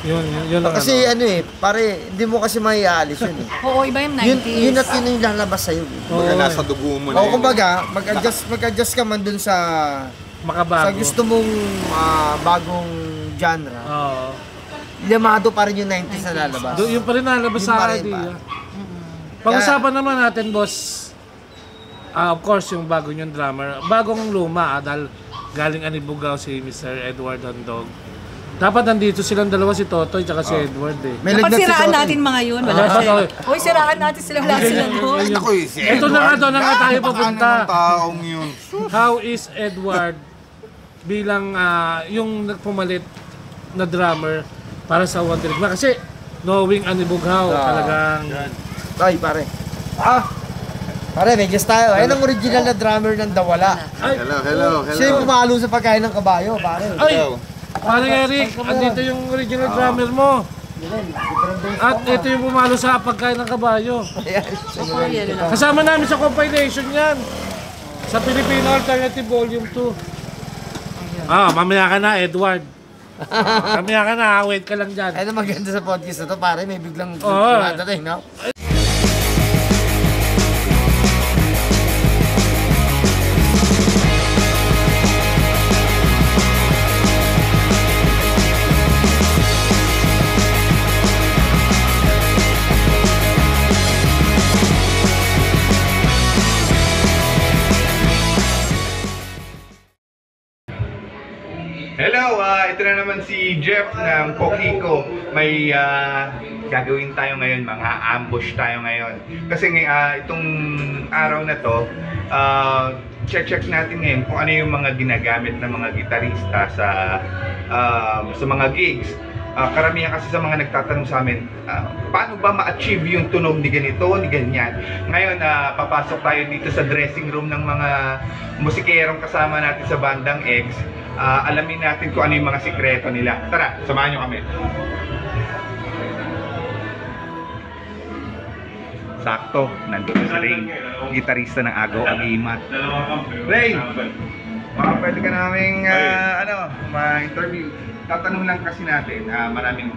Yun ang Kasi ano eh, pare, hindi mo kasi maiaalis yun eh. Oo, iba yung 90s. Yun at yun yung lalabas sa'yo eh. Kumbaga nasa dugo mo na O yun. kumbaga, mag-adjust ka man dun sa makabago. sa gusto mong bagong genre. Oo. Limado pa rin yung 90s na lalabas. Yung pa rin nalabas Yun sa pa rin idea. pa. Pag-usapan naman natin, boss. Of course, yung bago yung drummer. Bagong luma dahil galing Anibugao si Mr. Edward Handog. Dapat nandito silang dalawa, si Totoy at si Edward eh. May Dapat lagnat si siraan Totoy. natin mga yun. Wala Dapat, siya. okay. Uy, siraan natin sila. Wala sila doon. Ako eh, si Ito na nga, doon na nga tayo pupunta. Napakaano ng taong yun. How is Edward bilang yung nagpumalit na drummer para sa One Dirigma? Kasi knowing Ani Bughaw, talagang... Ay, pare. Pare, may guest tayo. Ayun ang original na drummer ng Dawala. Ay, Hello. Siya yung pumalo sa pagkain ng kabayo, pare. ay! Parang Eric, andito yung original drummer mo. At ito yung pumalo sa pagkain ng kabayo. Kasama namin sa compilation yan. Sa Filipino Alternative Volume 2. Mamaya ka na, Edward. Mamaya ka na, wait ka lang dyan. Ayun ang maganda sa podcast na to, pare. May biglang Oo. dumadating, no? Hello, ito na naman si Jeff ng Pokiko. May gagawin tayo ngayon, mga ambush tayo ngayon. Kasi itong araw na to, check natin ngayon kung ano yung mga ginagamit ng mga gitarista sa mga gigs. Karamihan kasi sa mga nagtatanong sa amin, paano ba ma-achieve yung tunog ni ganito, ni ganyan? Ngayon, papasok tayo dito sa dressing room ng mga musikerong kasama natin sa Bandang X. Alamin natin kung ano yung mga sikreto nila. Tara, samahan nyo kami. Sakto, nandito si Ray, gitarista ng Agaw Agimat. Ray, baka pwede ka naming ma-interview. Tatanong lang kasi natin, maraming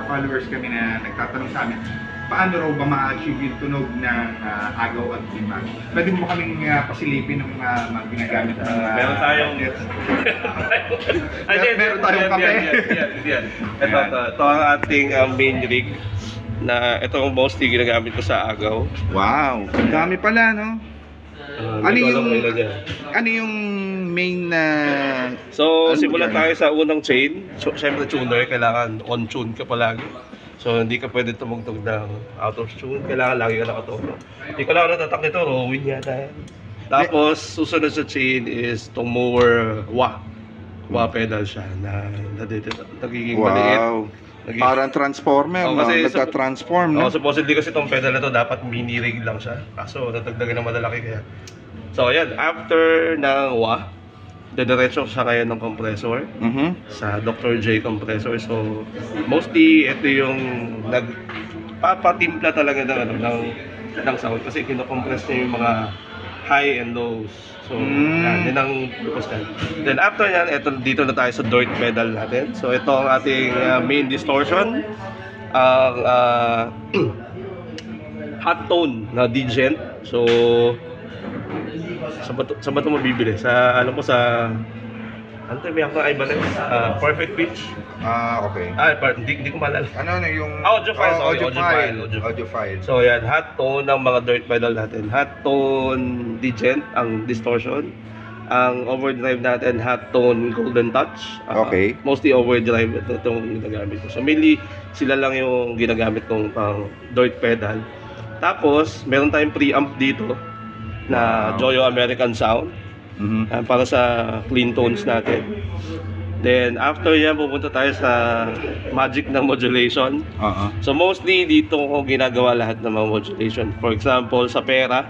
followers kami na nagtatanong sa amin, paano raw ba ma-achieve yung tunog ng Agaw at Agimat? Pwede mo kaming pasilipin ng mga ginagamit ng meron tayong meron tayong kape. Yan. Ito ang ating main rig na ito ang mostly ginagamit ko sa Agaw. Wow, dami pala, no? Ano yung main na So, ano simulan yan? tayo sa unang chain. So, syempre tuner, kailangan on tune ka palagi. So, hindi ka pwede tumugtog ng out of tune. Kailangan lagi ka nakatono. Hindi ko lang natatak nito, rowing yata yan. Tapos, susunod sa chain is itong mower wah. Wah pedal siya na nagiging maliit. Wow. Parang transformer, Oh, no? kasi Nagka-transform, no? supposedly kasi itong pedal na to dapat mini rig lang siya. Kaso natagdagan ng malalaki kaya. So ayan, after ng wah, dediretso siya ngayon ng compressor sa Dr. J compressor. So mostly ito yung nagpapatimpla talaga ng sound kasi kino-compress niya yung mga high and lows. So yan ang purpose niyan. Then after yan, dito na tayo sa dirt pedal natin. So ito ang ating main distortion. Ang hot tone na Djent. So sa ba ito mabibili? Sa ano mo sa ano tayo ako ay Ibanez? Perfect pitch. Okay. Hindi ko maalala. Ano yung Audiophile, sorry, audiophile. audiophile. So yan, hot tone ng mga dirt pedal natin. Hot tone Djent ang distortion. Ang overdrive natin, hot tone golden touch. Okay. Mostly overdrive itong ginagamit ko. So mainly sila lang yung ginagamit kong pang dirt pedal. Tapos meron tayong preamp dito na Joyo American Sound. Para sa clean tones natin. Then after yan, pupunta tayo sa magic ng modulation. So mostly dito ko ginagawa lahat ng mga modulation. For example, sa pera,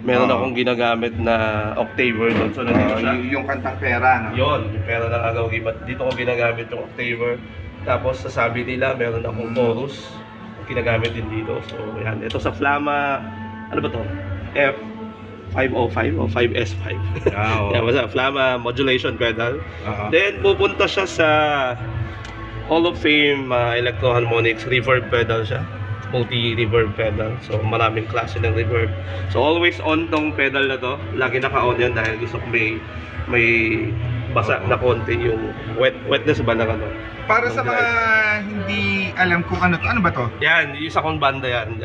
meron akong ginagamit na octaver doon. So nandito siya. Yung kantang pera, no? Yun, yung pera ng Agaw Agimat. Dito ko ginagamit yung octaver. Tapos sa sabi nila, meron akong chorus. Ginagamit din dito. So yan, ito sa Flama, ano ba to? F505 o 5S5. Yan, basta Flama modulation pedal. Then pupunta siya sa Hall of Fame Electro Harmonics reverb pedal siya. Multi-reverb pedal. So maraming klase ng reverb. So always on tong pedal na to. Lagi naka-on yan dahil gusto ko may basa na konti yung wetness ba ng ano. Para ng sa mga drive. hindi alam kung ano to, ano ba to? Yan, yung isa kong banda yan.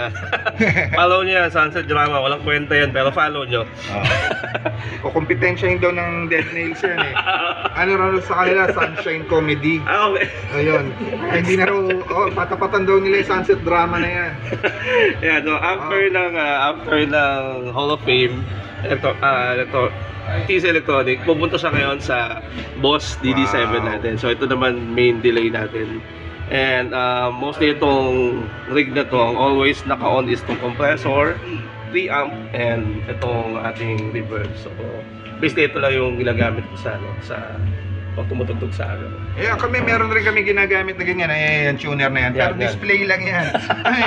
Follow nyo yan, Sunset Drama. Walang kwenta yan, pero follow nyo. Kukumpetensyahin daw ng Dead Nails yan eh. Ano raw sa kanila, Sunshine Comedy. Okay. Ayun. Ay, hindi na raw, patapatan daw nila yung Sunset Drama na yan. Yeah, so after ng Hall of Fame, ito TC Electronic, pupunta siya ngayon sa Boss DD7 natin. So ito naman main delay natin. And mostly itong rig na to, ang always naka-on is itong compressor, preamp, and itong ating reverb. So basically ito lang yung ginagamit ko sa pag tumutugtog sa ano. Kami meron rin kami ginagamit na ganyan, yung tuner na yan. Pero Yan. display lang yan.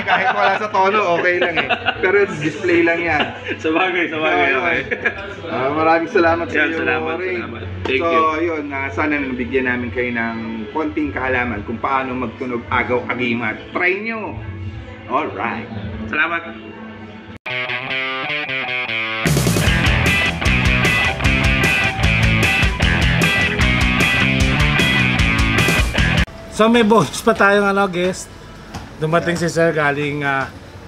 Kahit wala sa tono, okay lang eh. Pero display lang yan. Sa bagay, okay. Maraming salamat sa Yan, iyo, salamat. Thank you. So, yun, sana nabigyan namin kayo ng konting kaalaman kung paano magtunog agaw-agimat. Try nyo! Alright. Salamat. So may bonus pa tayong guest. Dumating si Sir galing,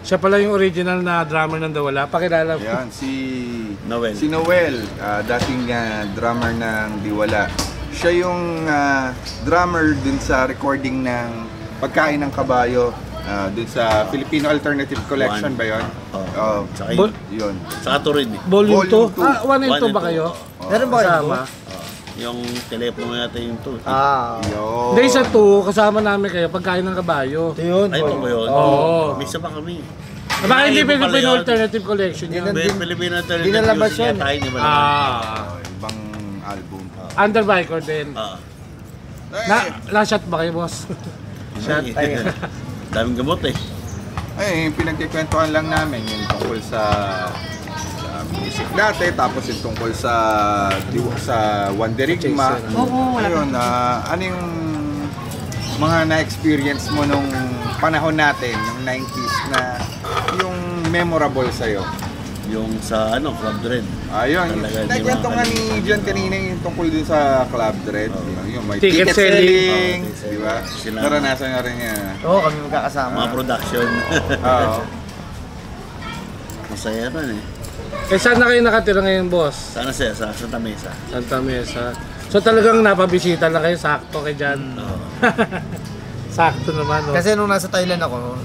siya pala yung original na drummer ng Dawala. Pakilala mo. Yan, si Noel. Si Noel, dating drummer ng Diwala. Siya yung drummer dun sa recording ng Pagkain ng Kabayo. Dun sa Filipino Alternative Collection ba yun? Saka Yun. Saka to rin eh. Volume 2? Volume 2. 1 and 2 ba kayo? Meron ba kayo? Kasama? Yung telepono yata yung to. Yun. Hindi, sa 2, kasama namin kayo, Pagkain ng Kabayo. Ay, ito ba yun? Oo. Misa pa kami. Baka hindi Iba pala Filipino yun. Alternative Collection yun. Filipino Alternative Dinalabas Music yun. yata yun. Iba naman. Ibang album. Under Biker din. Last shot ba kayo, boss? Shot. Daming gamot eh. Yung pinagkikwentuhan lang namin yung tungkol sa music dati, tapos yung tungkol sa Wanderigma. Oo, wala Ayun, ano yung mga na-experience mo nung panahon natin, yung 90s na yung memorable sa'yo? Yung sa Club Dread. Ayun, Talaga, di nagkwento ba? nga ni John kanina yung tungkol dun sa Club Dread. Yung may Ticket ticket selling. selling, di ba? Sila. Naranasan nga rin niya. Oo, kami magkakasama. Mga production. Oo. Masaya rin eh. Saan na kayo nakatira ngayon, boss? Sana siya sa Santa Mesa. Santa Mesa. So talagang napabisita lang kayo, sakto kay Jan. Oo. Sakto naman, no? Kasi nung nasa Thailand ako,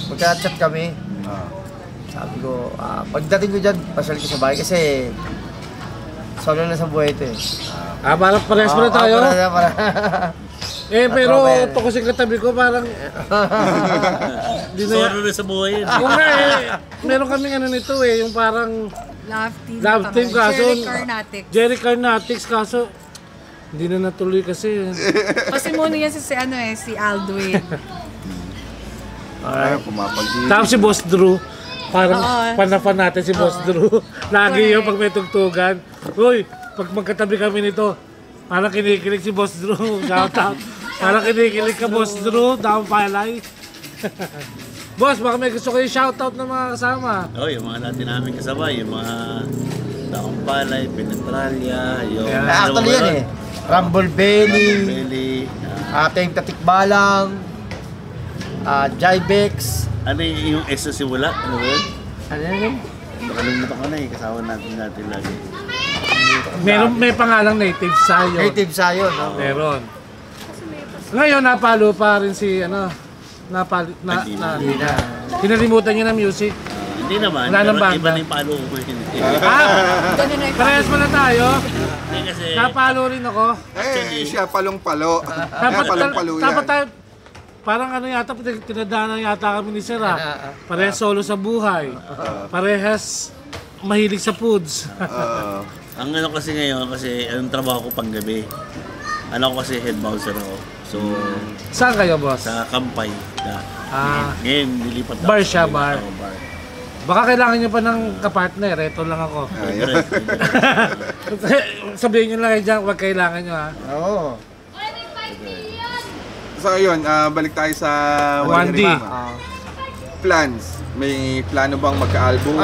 magka-chat kami. Oo. Sabi ko, pagdating ko dyan, pasyal ko sa bahay kasi solo na sa buhay ito eh. Parang pares pa na tayo. Pero Tropa yan. ito kasi katabi ko parang di na Solo na sa buhay yun. Oo nga meron kaming nito yung parang Love team kaso Jerry Carnatics. Jerry Carnatics kaso hindi na natuloy kasi. Kasi muna yan si Aldwin. Ay, pumapag-ibig. Tapos si Boss Drew, parang Oo. panafan natin si Boss Drew. Lagi yung pag may tugtugan. Uy, pag magkatabi kami nito, parang kinikilig si Boss Drew. Shout out. Parang kinikilig ka, Boss Drew. Down palay. Boss, baka may gusto kayo shoutout ng mga kasama. Yung mga natin namin kasabay, yung mga Daong Palay, Penetralia, yung... Yeah. Actually yan eh. Rumble Belly, Belly, ating Tatikbalang, Jivex. ano yung S na simula? Ano ba yun? Ano yun? Nakalimutan ko na eh, kasama natin lagi. May pangalang Native Sayo. Native Sayon, no? Meron. Ngayon, napalo pa rin si, kinalimutan niya ng music. Hindi naman, Wala nang pero banda. iba na yung palo ko yun. Ganun na yung Parehas pala tayo. Hindi kasi, Napalo rin ako. Siya palong-palo. Dapat Palong-palo yan. tayo, parang yata, tinadaanan yata kami ni Sir Parehas solo sa buhay. Parehas mahilig sa foods. ang kasi ngayon, kasi anong trabaho ko panggabi. Ako kasi head bouncer ako. So, Saan kayo, boss? sa Kampay. Ngayon, nilipat ako. Bar siya, sa bar. bar. Baka kailangan nyo pa ng kapartner. Ito lang ako. Sabihin nyo lang kayo dyan, huwag kailangan nyo Oo. So ayun, balik tayo sa 1D. Plans. May plano bang magka-album?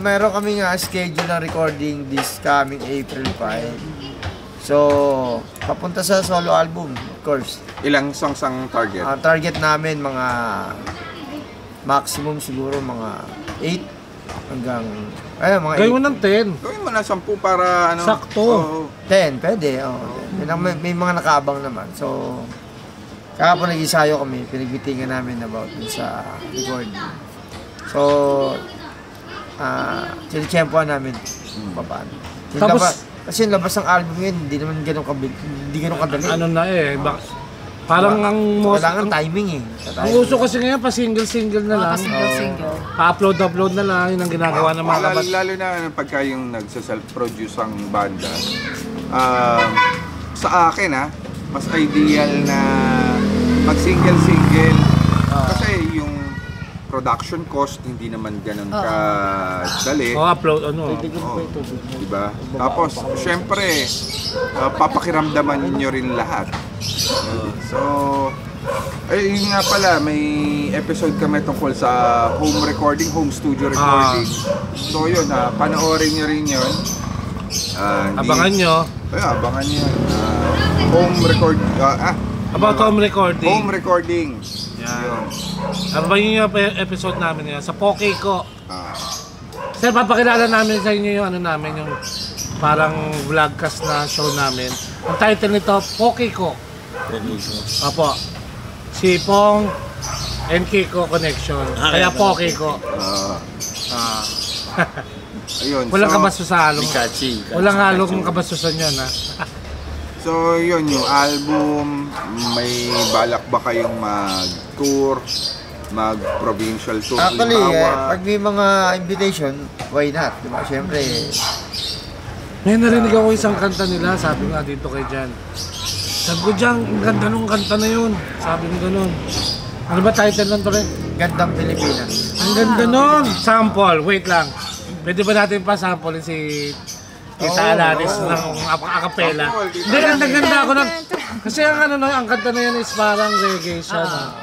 Meron kami nga schedule ng recording this coming April 5. So, papunta sa solo album, of course. Ilang songs ang target? Ang target namin, mga maximum siguro mga 8 hanggang, mga Gawin mo ng 10. Gawin mo na 10 para ano. Sakto. Oo. 10, pwede. May mga nakaabang naman. So, kahapon nag-isayo kami, pinagbitingan namin about dun sa record. So, sinitsyempohan namin paano. Kasi yung labas ng album yun, hindi naman ganun kadali. Ano na parang Kailangan timing eh. Ang uso kasi ngayon pa single-single na lang. Single. Pa-upload na lang, yun ang ginagawa ng mga kabat. Lalo na pagka yung nagsa-self-produce ang banda. Sa akin mas ideal na mag-single-single. Kasi yung production cost hindi naman ganun kadali. Upload Diba? Tapos, syempre, papakiramdaman nyo rin lahat. So, yun nga pala, may episode kami tungkol sa home recording, home studio recording. So yun, panoorin nyo rin yun. Abangan nyo. Abangan nyo yun. Home record, About home recording. Home recording. Yan. Abangan nyo yung episode namin yan sa Poke ko. Sir, papakilala namin sa inyo yung namin, yung parang vlogcast na show namin. Ang title nito, Poke ko. Apo. Si Pong and Kiko Connection. Kaya Poke ko. Ayun. Walang kabastusan. Walang halong kabastusan yun, So yun, yung album, may balak ba kayong mag-tour, mag-provincial tour? Actually, pag may mga invitation, why not? Diba? Siyempre, may narinig ako isang kanta nila, sabi nga dito kay Jan. Sabi ko, Jan, ang ganda nung kanta na yun. Sabi ko ganun. Ano ba title lang to rin? Gandang Pilipinas. Ang ganda nun! Sample, wait lang. Pwede ba natin pa sample si Tita Alanis ng acapella? Hindi, ganda ako nun. Kasi ang kanta na yan is parang reggae siya na.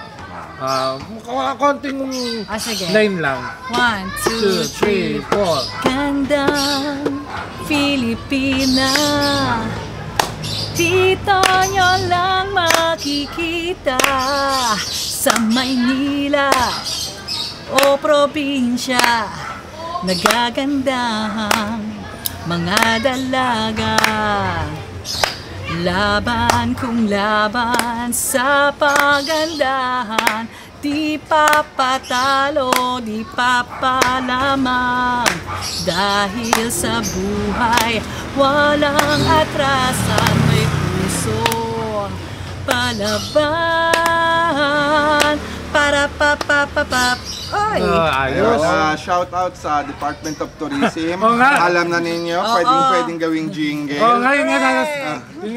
Konting line lang. 1, 2, 3, 4. Gandang Pilipina, dito nyo lang makikita sa Maynila o probinsya. Nagagandahang mga dalaga, laban kung laban sa pagandahan. Di papatalo, di papalamang, dahil sa buhay walang atrasan, may puso palaban. Para papapapap. Ayos. Shout out sa Department of Tourism. Oo nga. Alam na ninyo, pwedeng gawing jingle. Oo nga, yun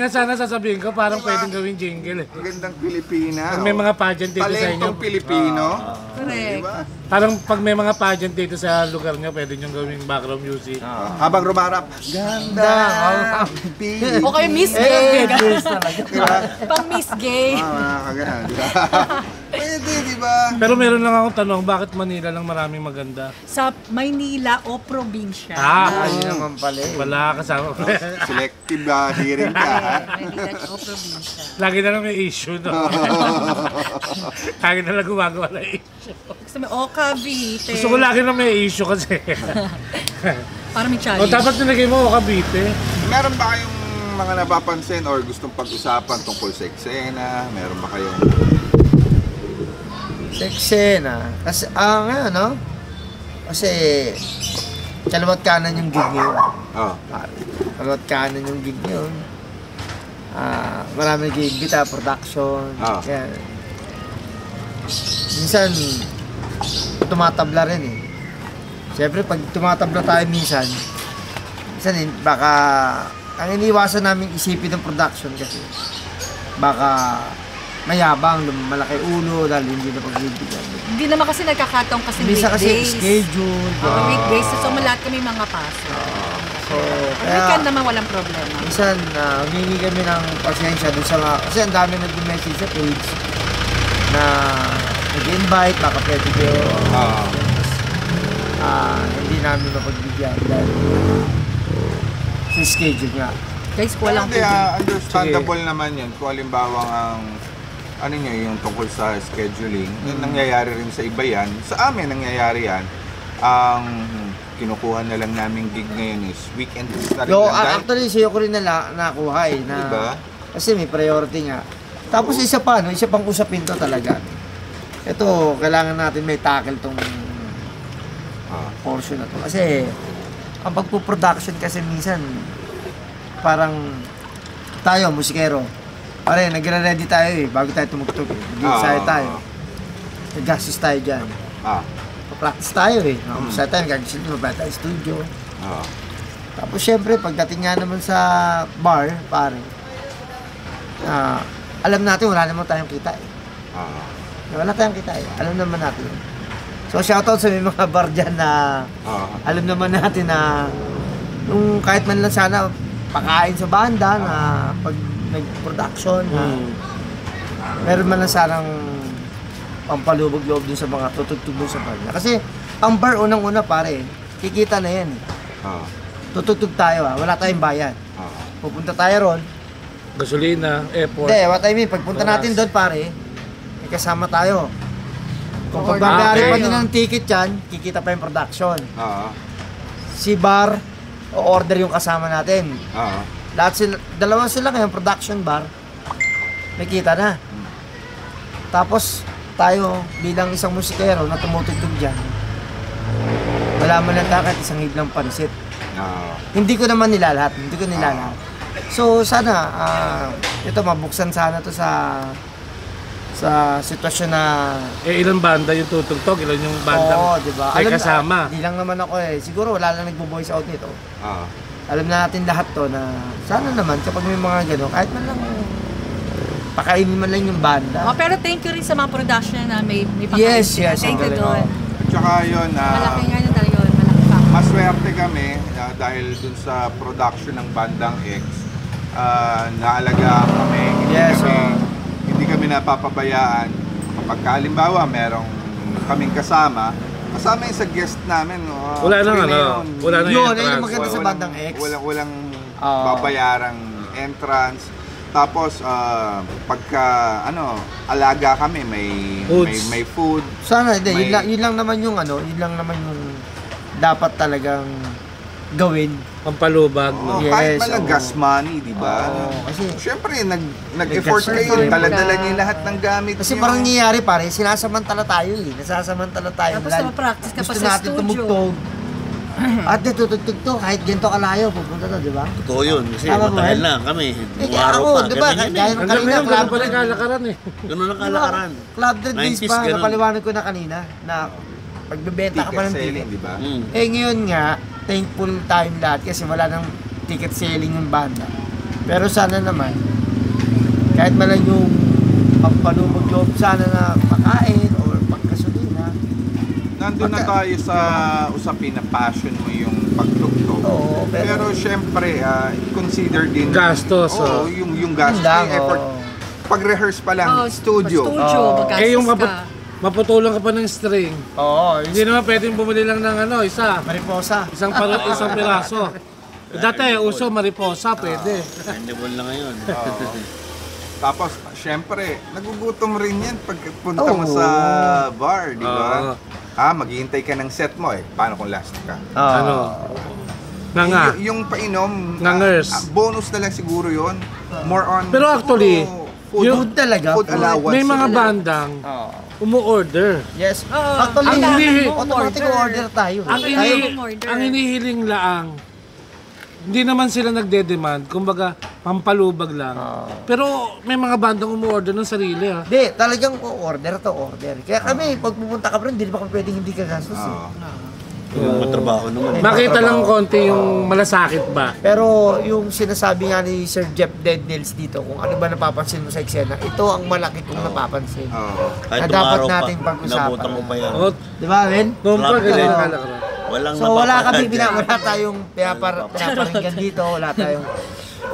nga sana sasabihin ko, parang pwedeng gawing jingle eh. Magandang Pilipina. Pag may mga pageant dito sa inyo. Talentong Pilipino. Correct. Diba? Parang pag may mga pageant dito sa lugar nyo, pwede nyo gawing background music. Habang rumarap, ganda. O kayo Miss Gay. Pang Miss Gay. Kagana, diba? Pwede, diba? Pero meron lang akong tanong, bakit Manila lang maraming maganda? Sa Maynila o probinsya. Ayun naman pala eh. Wala kasama. Selective hearing ka, ha? Maynila o probinsya. Lagi na lang may issue, no? Lagi na lang gumagawa ng issue. Gusto mo, o Cavite. Gusto ko lagi na may issue kasi. Para may O challenge. dapat nilagay mo, Cavite. Meron ba kayong mga napapansin or gustong pag-usapan tungkol sa eksena? Meron ba kayong... Sa eksena. Kasi, ngayon, no? Kasi, kalawat kanan yung gig yun. Kalawat kanan yung gig yun. Marami nag-iimbita, production. Yan. Minsan, tumatabla rin eh. Siyempre, pag tumatabla tayo minsan, baka, ang iniwasan namin isipin ng production kasi, baka, mayabang, malaki ulo, dahil hindi na pagbibigyan. Hindi naman kasi nagkakataon kasi Minsan kasi weekdays. schedule. Weekdays, so lahat kami mga paso. So, Pag weekend naman walang problema. minsan, humingi kami ng pasensya dun sa mga, kasi ang dami nag-message sa page na nag-invite, baka pwede kayo. Hindi namin mapagbigyan dahil sa schedule nga. Guys, walang Hindi, tubig. understandable naman yun. Kung halimbawa ang ano nyo, yung tungkol sa scheduling, yung nangyayari rin sa iba yan. Sa amin, nangyayari yan. Ang kinukuha na lang namin gig ngayon is weekend na rin. Actually, sa'yo ko rin nakuha eh. Na, Diba? Kasi may priority nga. Tapos isa pa, no? Isa pang usapin to talaga. Ito, kailangan natin may tackle tong portion na to. Kasi, ang pagpo-production kasi minsan, parang tayo, musikero. Pare, nagre-ready tayo eh, bago tayo tumugtog eh. Nag-ensayo tayo. Nag-gastos tayo dyan. Pa-practice tayo eh. Sa tayo, nag-gastos tayo, mabaya tayo studio. Tapos syempre, pagdating nga naman sa bar, pare, alam natin wala naman tayong kita eh. Wala tayong kita eh. Alam naman natin. So shoutout sa mga bar dyan na alam naman natin na nung kahit man lang sana pakain sa banda na pag nag-production meron man lang sanang pampalubog-loob dun sa mga tutugtog dun sa bar. Kasi ang bar unang-una pare, kikita na yan eh. Tutugtog tayo wala tayong bayad. Pupunta tayo ron. Gasolina, airport. Hindi, what I mean, pagpunta natin doon pare, may kasama tayo. Kung pagbabayari pa nila ng ticket yan, kikita pa yung production. Si bar, o-order yung kasama natin. Lahat sila, dalawa sila ngayon, production bar, may kita na. Tapos, tayo bilang isang musikero na tumutugtog dyan, wala man lang takot isang higlang pansit. Hindi ko naman nilalahat, hindi ko nilalahat. So sana ito mabuksan sana to sa sitwasyon na ilang banda yung tutugtog, ilan yung banda diba? may kasama. Hindi lang naman ako eh. Siguro wala lang nagbo-voice out nito. Alam na natin lahat to na sana naman kapag may mga gano'n, kahit man lang pakainin man lang yung banda. Pero thank you rin sa mga production na may pakain. Yes, Thank you doon. Tsaka yun, Malaking ano talaga yun, malaking factor. maswerte kami dahil dun sa production ng Bandang X. Naalagaan kami, hindi kami napapabayaan. Kapag halimbawa merong kaming kasama yung sa guest namin. Wala nang wala nang yun, entrance. yung maganda sa Bandang X. Walang babayarang entrance. Tapos pagka alaga kami may food. Sana yun lang naman yung dapat talagang gawin. Pampalubag, no? Kahit man lang gas money, di ba? Kasi syempre nag-effort kayo, dala-dala niyo lahat ng gamit kasi niyo. parang nangyayari pare, sinasamantala tayo eh. Nasasamantala tayo. Tapos practice ka pa gusto sa natin studio. tumugtog. At tutugtog to, kahit ganito kalayo, pupunta to, di ba? Totoo yun, kasi Tama ba, matagal eh? na kami. Ako, di ba? Gaya ng Hanggang kanina, ngayon, club ganun pa rin kalakaran eh. Ganun ang kalakaran. Club Dread Days 90s, pa, ganun. napaliwanag ko na kanina, na pagbebenta ka pa ng Ticket selling, ticket. di ba? Ngayon nga, thankful tayong lahat kasi wala nang ticket selling yung banda. Pero sana naman, kahit man lang yung pagpalumog-loob sana na pakain or pagkasulina. Nandun na tayo sa usapin na passion mo yung pagtugtog. Oo, pero syempre, consider din Gastos, yung gastos, lang, yung effort. Pag-rehearse pa lang, studio. Maggastos yung ka. maputulan ka pa ng string. Hindi naman pwedeng bumili lang ng isa. Mariposa. Isang piraso. Dati, uso mariposa, pwede. Handable na ngayon. Tapos, syempre, nagugutom rin yan pag punta mo sa bar, di ba? Maghihintay ka ng set mo eh. Paano kung last ka? Yung painom, Ngangers. bonus na lang siguro yon. More on Pero actually, Food talaga. food allowance. may mga bandang umu-order. Yes. Actually, automatic order tayo. Ang hinihiling laang, hindi naman sila nagde-demand, kumbaga pampalubag lang. Pero may mga bandang umu-order ng sarili ha. Hindi, talagang order to order. Kaya kami, pag pupunta ka pa rin, hindi pa kami pwedeng hindi ka gastos eh. Yung matrabaho naman. Makita lang konti yung malasakit ba. Pero yung sinasabi nga ni Sir Jeff Dead Nails dito, kung ano ba napapansin mo sa eksena, ito ang malaki kong napapansin. Kahit Na dapat tumaraw nating pa, pag-usapan. inabutan mo pa yan. Di ba, men? Kumpa, ganyan Oo. kalakaran. Walang So wala mapapala kami dyan. wala tayong pinaparinggan dito, wala tayong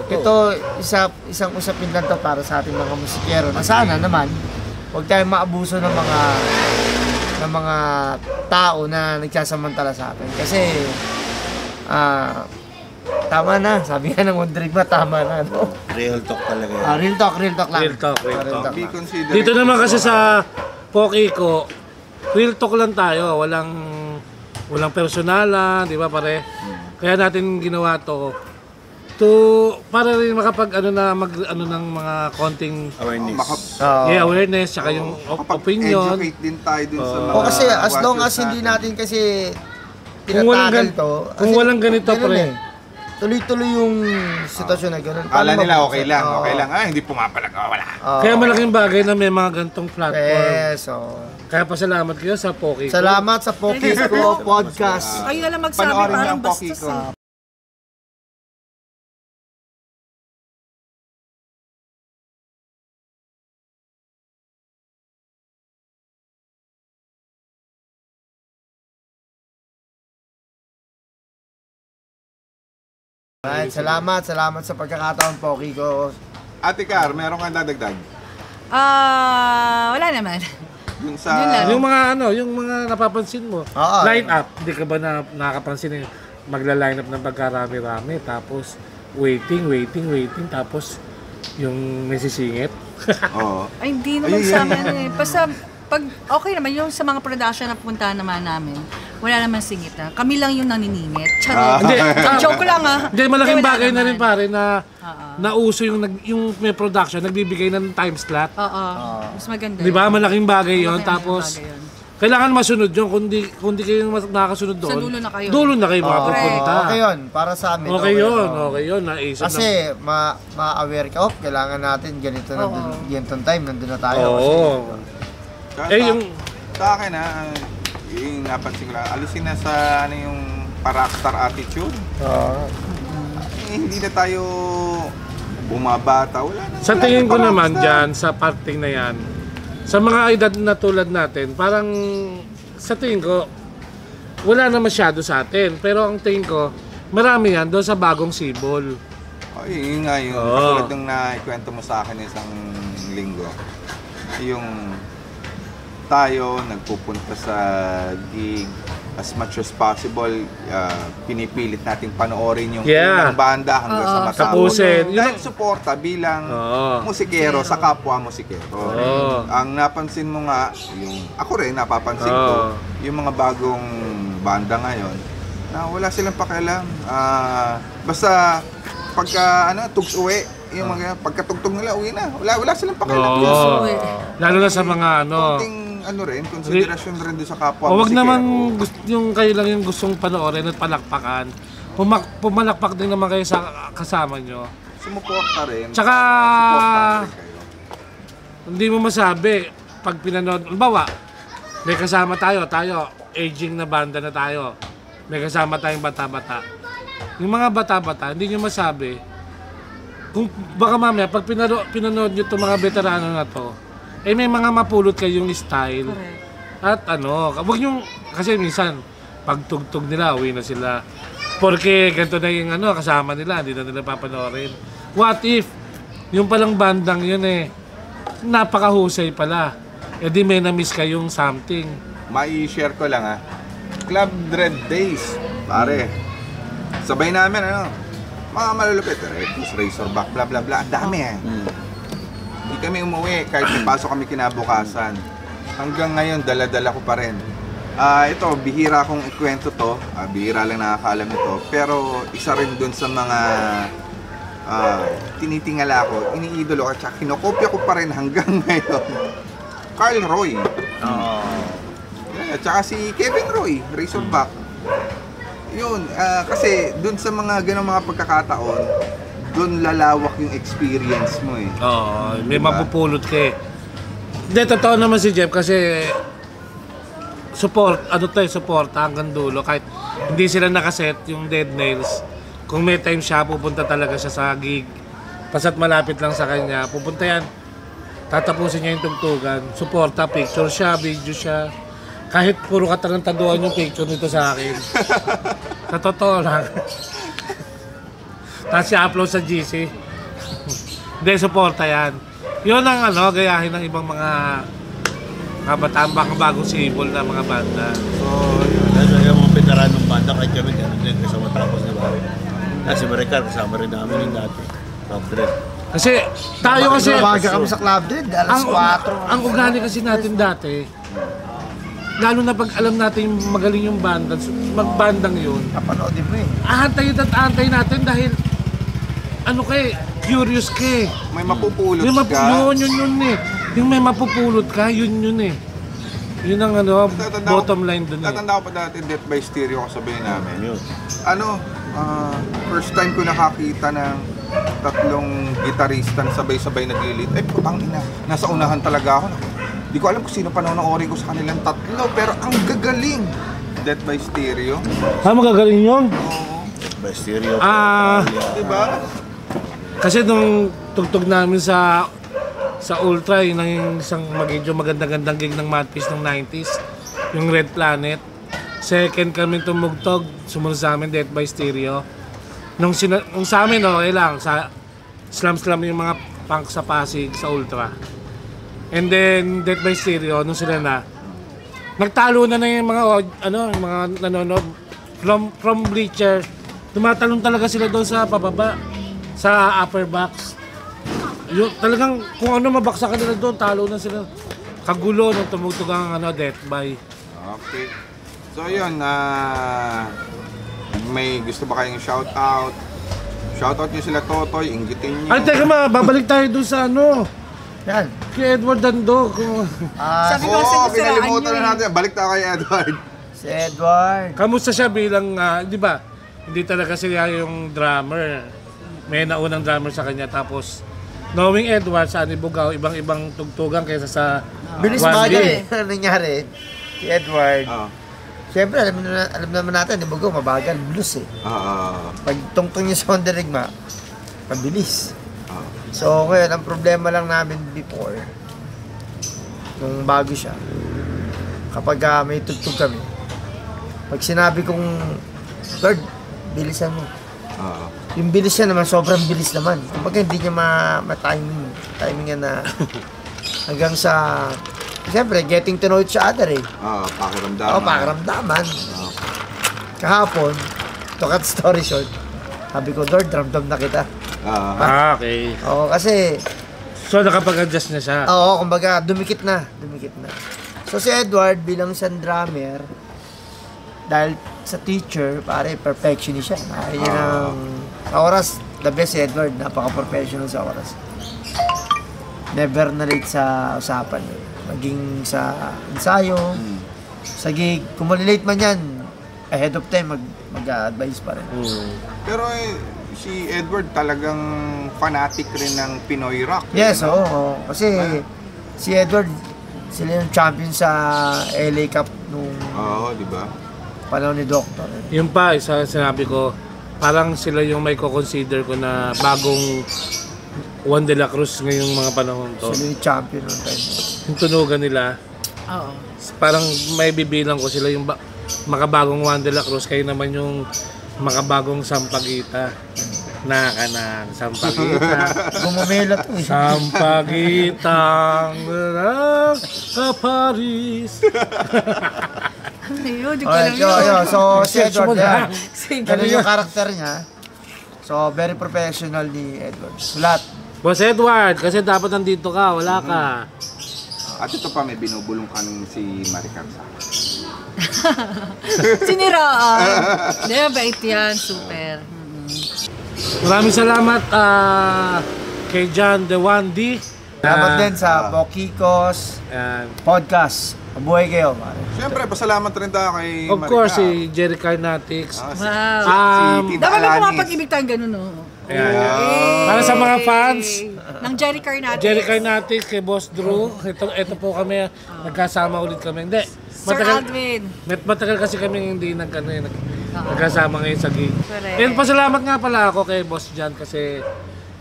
ito isang usapin lang to para sa ating mga musikero. Na sana naman huwag tayong maabuso ng mga tao na nagsasamantala sa atin. Kasi tama na. Sabi nga ng Wonderigma, tama na. No? Real talk talaga yan. Real talk lang. Real talk. Be lang. considerate. Dito naman kasi sa Poki ko, real talk lang tayo. Walang personalan, di ba pare? Kaya natin ginawa to para rin makapag ng mga konting Awareness. awareness saka yung opinion. Educate din tayo dun sa mga O kasi as long as watchers hindi natin kasi Kung walang tinatagal to. kung kasi walang ganito, ganun pre. Tuloy-tuloy yung sitwasyon na gano'n. Kala nila Paano okay lang, Oo. okay lang. Hindi pumapalag, wala. Oo. Kaya malaking bagay na may mga gantong platform. Yes, oo. Kaya pasalamat kayo sa Poki ko. Salamat sa Pokis ko podcast. Kayo na lang magsabi, Panoorin niyo parang ang Poki bastos ko. eh. Right, salamat sa pagkakataon Poki ko. Ate Car, meron kang dadagdag? Wala naman. Dun sa... Yun lang. yung mga napapansin mo. Oo. Line up, hindi ka ba nakakapansin yung magla-line up ng pagkarami-rami tapos waiting, tapos yung may sisingit. Oo. Ay, hindi naman sa amin eh. Basta, pag okay naman, yung sa mga production na punta naman namin, wala naman singit na. Kami lang yung naniningit. Charot. Hindi, Joke lang ah. Hindi, malaking Wala bagay na naman. rin pare na Oo. nauso yung may production, nagbibigay ng time slot. Oo. Mas maganda. Di ba? Malaking bagay yon. Malaking Tapos, bagay yun. kailangan masunod yun. Kung di kayo nakakasunod doon, Sa dulo na kayo. Dulo na kayo makapupunta. Okay yun, para sa amin. Okay yun. Naisip Kasi ma-aware ka, kailangan natin ganito ganitong time, nandun na tayo. Oo. Kasi Eh, yung... sa akin yung napansin ko lang, alisin na sa yung rockstar attitude. Hindi na tayo bumabata, wala na. Sa wala tingin na ko parang naman rockstar. dyan, sa parting na yan, sa mga edad na tulad natin, parang sa tingin ko, wala na masyado sa atin. Pero ang tingin ko, marami yan doon sa bagong sibol. Oh, yun nga yung Oo. katulad nung naikwento mo sa akin isang linggo. Yung tayo nagpupunta sa gig as much as possible, pinipilit nating panoorin yung unang banda hanggang sa matapos. Tapusin. Dahil suporta bilang musikero sa kapwa musikero. Ang napansin mo nga, ako rin napapansin ko, yung mga bagong banda ngayon, na wala silang pakialam. Basta pagka tugs uwi, yung mga pagkatugtog nila uwi na. Wala silang pakialam. Lalo na sa mga Konting konsiderasyon rin doon sa kapwa o wag musikero. naman yung kayo lang yung gustong panoorin at palakpakan. Pumalakpak din naman kayo sa kasama nyo. Sumuporta rin. Tsaka Sumuporta rin kayo. hindi mo masabi pag pinanood, bawa may kasama tayo, aging na banda na tayo. May kasama tayong bata-bata. Yung mga bata-bata, hindi nyo masabi kung baka mamaya pag pinanood nyo itong mga veterano na to, eh may mga mapulot kayong style. Correct. At wag yung, kasi minsan, pagtugtog nila, uwi na sila. Porque ganito na yung kasama nila, hindi na nila papanoorin. What if, yung palang bandang yun napakahusay pala. Eh di may na-miss kayong something. Mai-share ko lang Club Dread Days, pare. Sabay namin mga malulupit, Razorback, bla bla bla, ang dami Hindi kami umuwi kahit may pasok kami kinabukasan. Hanggang ngayon, dala-dala ko pa rin. Ito, bihira kong ikwento to. Bihira lang nakakaalam ito. Pero isa rin dun sa mga tinitingala ko, iniidolo ko, tsaka kinokopya ko pa rin hanggang ngayon. Carl Roy. Tsaka si Kevin Roy, Razorback. Yun, kasi dun sa mga ganong mga pagkakataon, dun lalawak yung experience mo Oo, may Diba? mapupulot ka Hindi, totoo naman si Jeff kasi support hanggang dulo. Kahit hindi sila nakaset yung Dead Nails, kung may time siya, pupunta talaga siya sa gig. Basta't malapit lang sa kanya, pupunta yan. Tatapusin niya yung tugtugan. Suporta, picture siya, video siya. Kahit puro katarantaduhan yung picture nito sa akin. Sa totoo lang. Tapos i-upload sa GC. Hindi, suporta yan. Yun ang gayahin ng ibang mga kabataan, baka bagong sibol na mga banda. So, yun. Yung mga veteranong banda, kahit kami, ganun din. Kasi matapos, di ba? Kasi Maricar, kasama rin namin yung dati. Top Dread. Kasi tayo kasi Umaga kami sa club din, alas 4. ang ugali kasi natin dati, lalo na pag alam natin yung magaling yung banda, magbandang yun, Kapanoodin mo eh. ahantayin at ahantayin natin dahil ano curious ka eh. May mapupulot Yung ka. yun eh. Yung may mapupulot ka, yun eh. Yun ang ano, bottom line dun eh. Tatanda ko pa dati, Death by Stereo kasabihin namin. Yun. First time ko nakakita ng tatlong gitarista na sabay-sabay naglilit. Putang ina, nasa unahan talaga ako. Di ko alam kung sino panonoorin ko sa kanilang tatlo, pero ang gagaling. Death by Stereo. Magagaling yun? By Stereo. Diba? Kasi nung tugtog namin sa Ultra, yun ang isang medyo maganda-gandang gig ng Madpiece ng 90s, yung Red Planet. Second kami tumugtog, sumunod sa amin Death by Stereo. Nung sa amin, okay lang, sa slam yung mga punk sa Pasig, sa Ultra. And then Death by Stereo, nung sila na, nagtalo na yung mga yung mga nanonood from bleacher. Tumatalon talaga sila doon sa pababa, sa upper box. Yung talagang kung ano mabaksa ka nila doon, talo na sila. Kagulo nung tumugtog ang Death by. Okay. So yun, may gusto ba kayong shoutout? Shoutout nyo sila Totoy, inggitin nyo. Ay, teka babalik tayo doon sa Yan. kay Edward Dando. Sabi ko kasi nasiraan pinalimutan nyo na natin. Balik tayo kay Edward. Si Edward. Kamusta siya bilang, di ba? Hindi talaga siya yung drummer. May naunang drummer sa kanya. Tapos, knowing Edward sa Anibugao, ibang tugtugan kaysa sa Bilis One bagal Day. eh. Ano nangyari? Si Edward. Siyempre, alam naman natin, di ba mabagal, blues eh. Pag tungtong niya sa Honderigma, mabilis. So, ngayon, ang problema lang namin before, nung bago siya, kapag may tugtog kami, pag sinabi kong, Lord, bilisan mo. Yung bilis niya naman, sobrang bilis naman. Kapag hindi niya ma-timing na hanggang sa, siyempre, getting to know each other eh. Pakiramdaman. Pakiramdaman. Kahapon, to cut story short, sabi ko, Lord, ramdam na kita. Okay. Oo, kasi, So, nakapag-adjust na siya. kumbaga, dumikit na. So, si Edward, bilang isang drummer, dahil sa teacher, pare, perfectionist siya. Sa oras, the best si Edward, napaka-professional sa oras. Never na late sa usapan. Maging sa ensayo, sa gig, kung malilate man yan, ahead of time, mag-advise pa rin. Pero si Edward talagang fanatic rin ng Pinoy rock. Yes, oo. Kasi si Edward, sila yung champion sa LA Cup nung di ba? panahon ni Doctor. Yung pa, isa sinabi ko, parang sila yung may ko-consider ko na bagong Juan de la Cruz ngayong mga panahon to. Sila yung champion nung time. Yung tunugan nila, Oo. parang may bibilang ko sila yung makabagong Juan de la Cruz, kayo naman yung makabagong Sampaguita. Nakakanang Sampaguita. Gumamela to eh. Sampaguitang sa Paris. Ayun, di ko lang So, si Edward yan. Sige. Ganun yung karakter niya. So, very professional ni Edward. Lahat. Boss Edward, kasi dapat nandito ka, wala ka. At ito pa, may binubulong ka nung si Maricar sa akin. Siniraan. Hindi, bait yan. Super. Maraming salamat kay John De Wandy. Salamat din sa Bokikos Ayan. Podcast. Mabuhay kayo, pare. Siyempre, pasalamat rin tayo kay Of Maricar. course, si Jerry Carnatics. Wow. Si Tita Dapat may Alanis. pumapag-ibig tayong ganun, no? Ayan. Para sa mga fans, ng Jerry Carnatics. Jerry Carnatics, kay Boss Drew. Ito po kami, nagkasama ulit kami. Hindi, Sir Aldwin. matagal kasi kami hindi nagkasama ngayon sa gig. Correct. And pasalamat nga pala ako kay Boss John kasi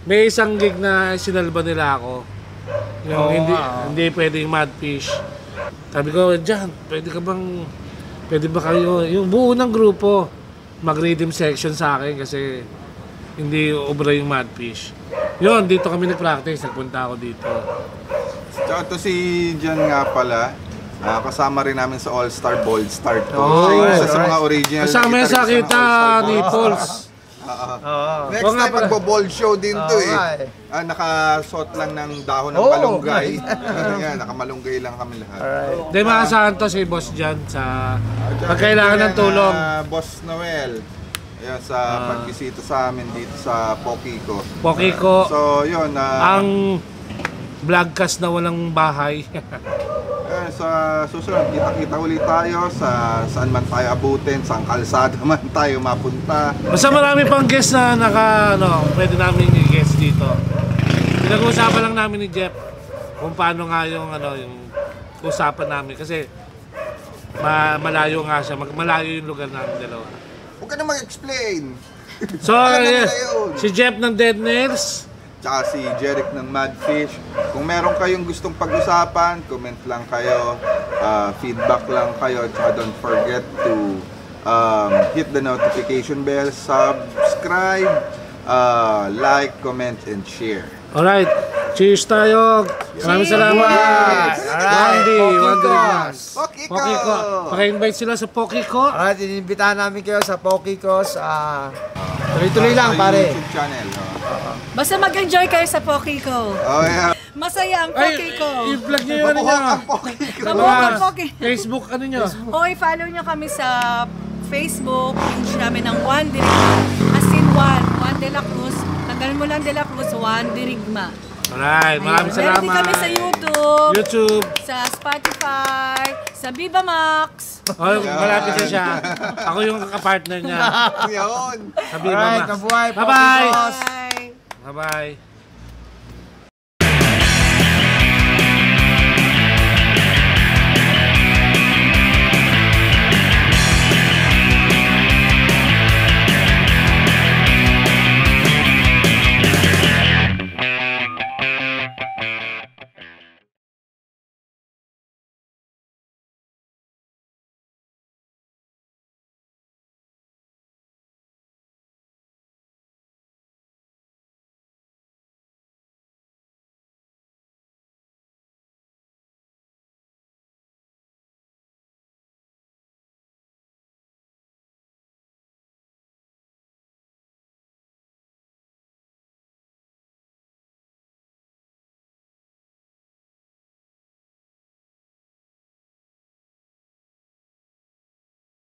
may isang gig na sinalba nila ako. Yung hindi pwedeng Madfish. Sabi ko, John, pwede ba kayo, yung buo ng grupo, mag-rhythm section sa akin kasi hindi obra yung Madfish. Yun, dito kami nag-practice, nagpunta ako dito. Tsaka to si John nga pala, kasama rin namin sa All-Star Bold Star to. Oh, Isa sa mga original Kasama yan sa guitarist ng kita All-Star ni Bold Pauls. Star. Next Oo nga time, pala. magbo-ball show din to Oo nga eh. Nakasuot lang ng dahon ng Oo. malunggay. Yan, nakamalunggay lang kami lahat. Alright. Di maasahan to si Boss Jan sa pag kailangan ng tulong. Boss Noel. Ayan, sa pagbisita sa amin dito sa Poquico. Poquico, So, yun. ang vlogcast na walang bahay. Sa susunod, kita-kita ulit tayo sa saan man tayo abutin, saan kalsada man tayo mapunta. Basta marami pang guest na pwede namin i-guest dito. Pinag-uusapan lang namin ni Jeff kung paano nga yung usapan namin kasi malayo nga siya, malayo yung lugar namin dalawa. Huwag ka na mag-explain. So, Alam na nila yun. si Jeff ng Dead Nails, Tsaka si Jeric ng Madfish. Kung meron kayong gustong pag-usapan, comment lang kayo, feedback lang kayo, tsaka don't forget to hit the notification bell, subscribe, like, comment, and share. alright, cheers tayo. Maraming salamat. Wandy, Wanderigmas. Poquico. Paka-invite sila sa Poquico. Alright, inimbitahan namin kayo sa Poquicos. Tuloy-tuloy lang, Sa pare. YouTube channel. Basta mag-enjoy kayo sa Poquico. Oh, yeah. Masaya ang Poquico. I-vlog nyo yung ano nyo. Ang Poquico. Mabuhay ang Poquico. Facebook, ano nyo? O, i-follow nyo kami sa Facebook, page namin ng Juan Dirigma. As in Juan De La Cruz. Tanggalin mo lang De La Cruz, Juan Dirigma. Alright, maraming Meron salamat. din kami sa YouTube, YouTube. sa Spotify, sa Viva Max. Oh, malapit na siya. Ako yung kapartner niya. Yun. Sabi Alright, Mama. mabuhay, Bye-bye. Poquicos. Bye! Bye-bye.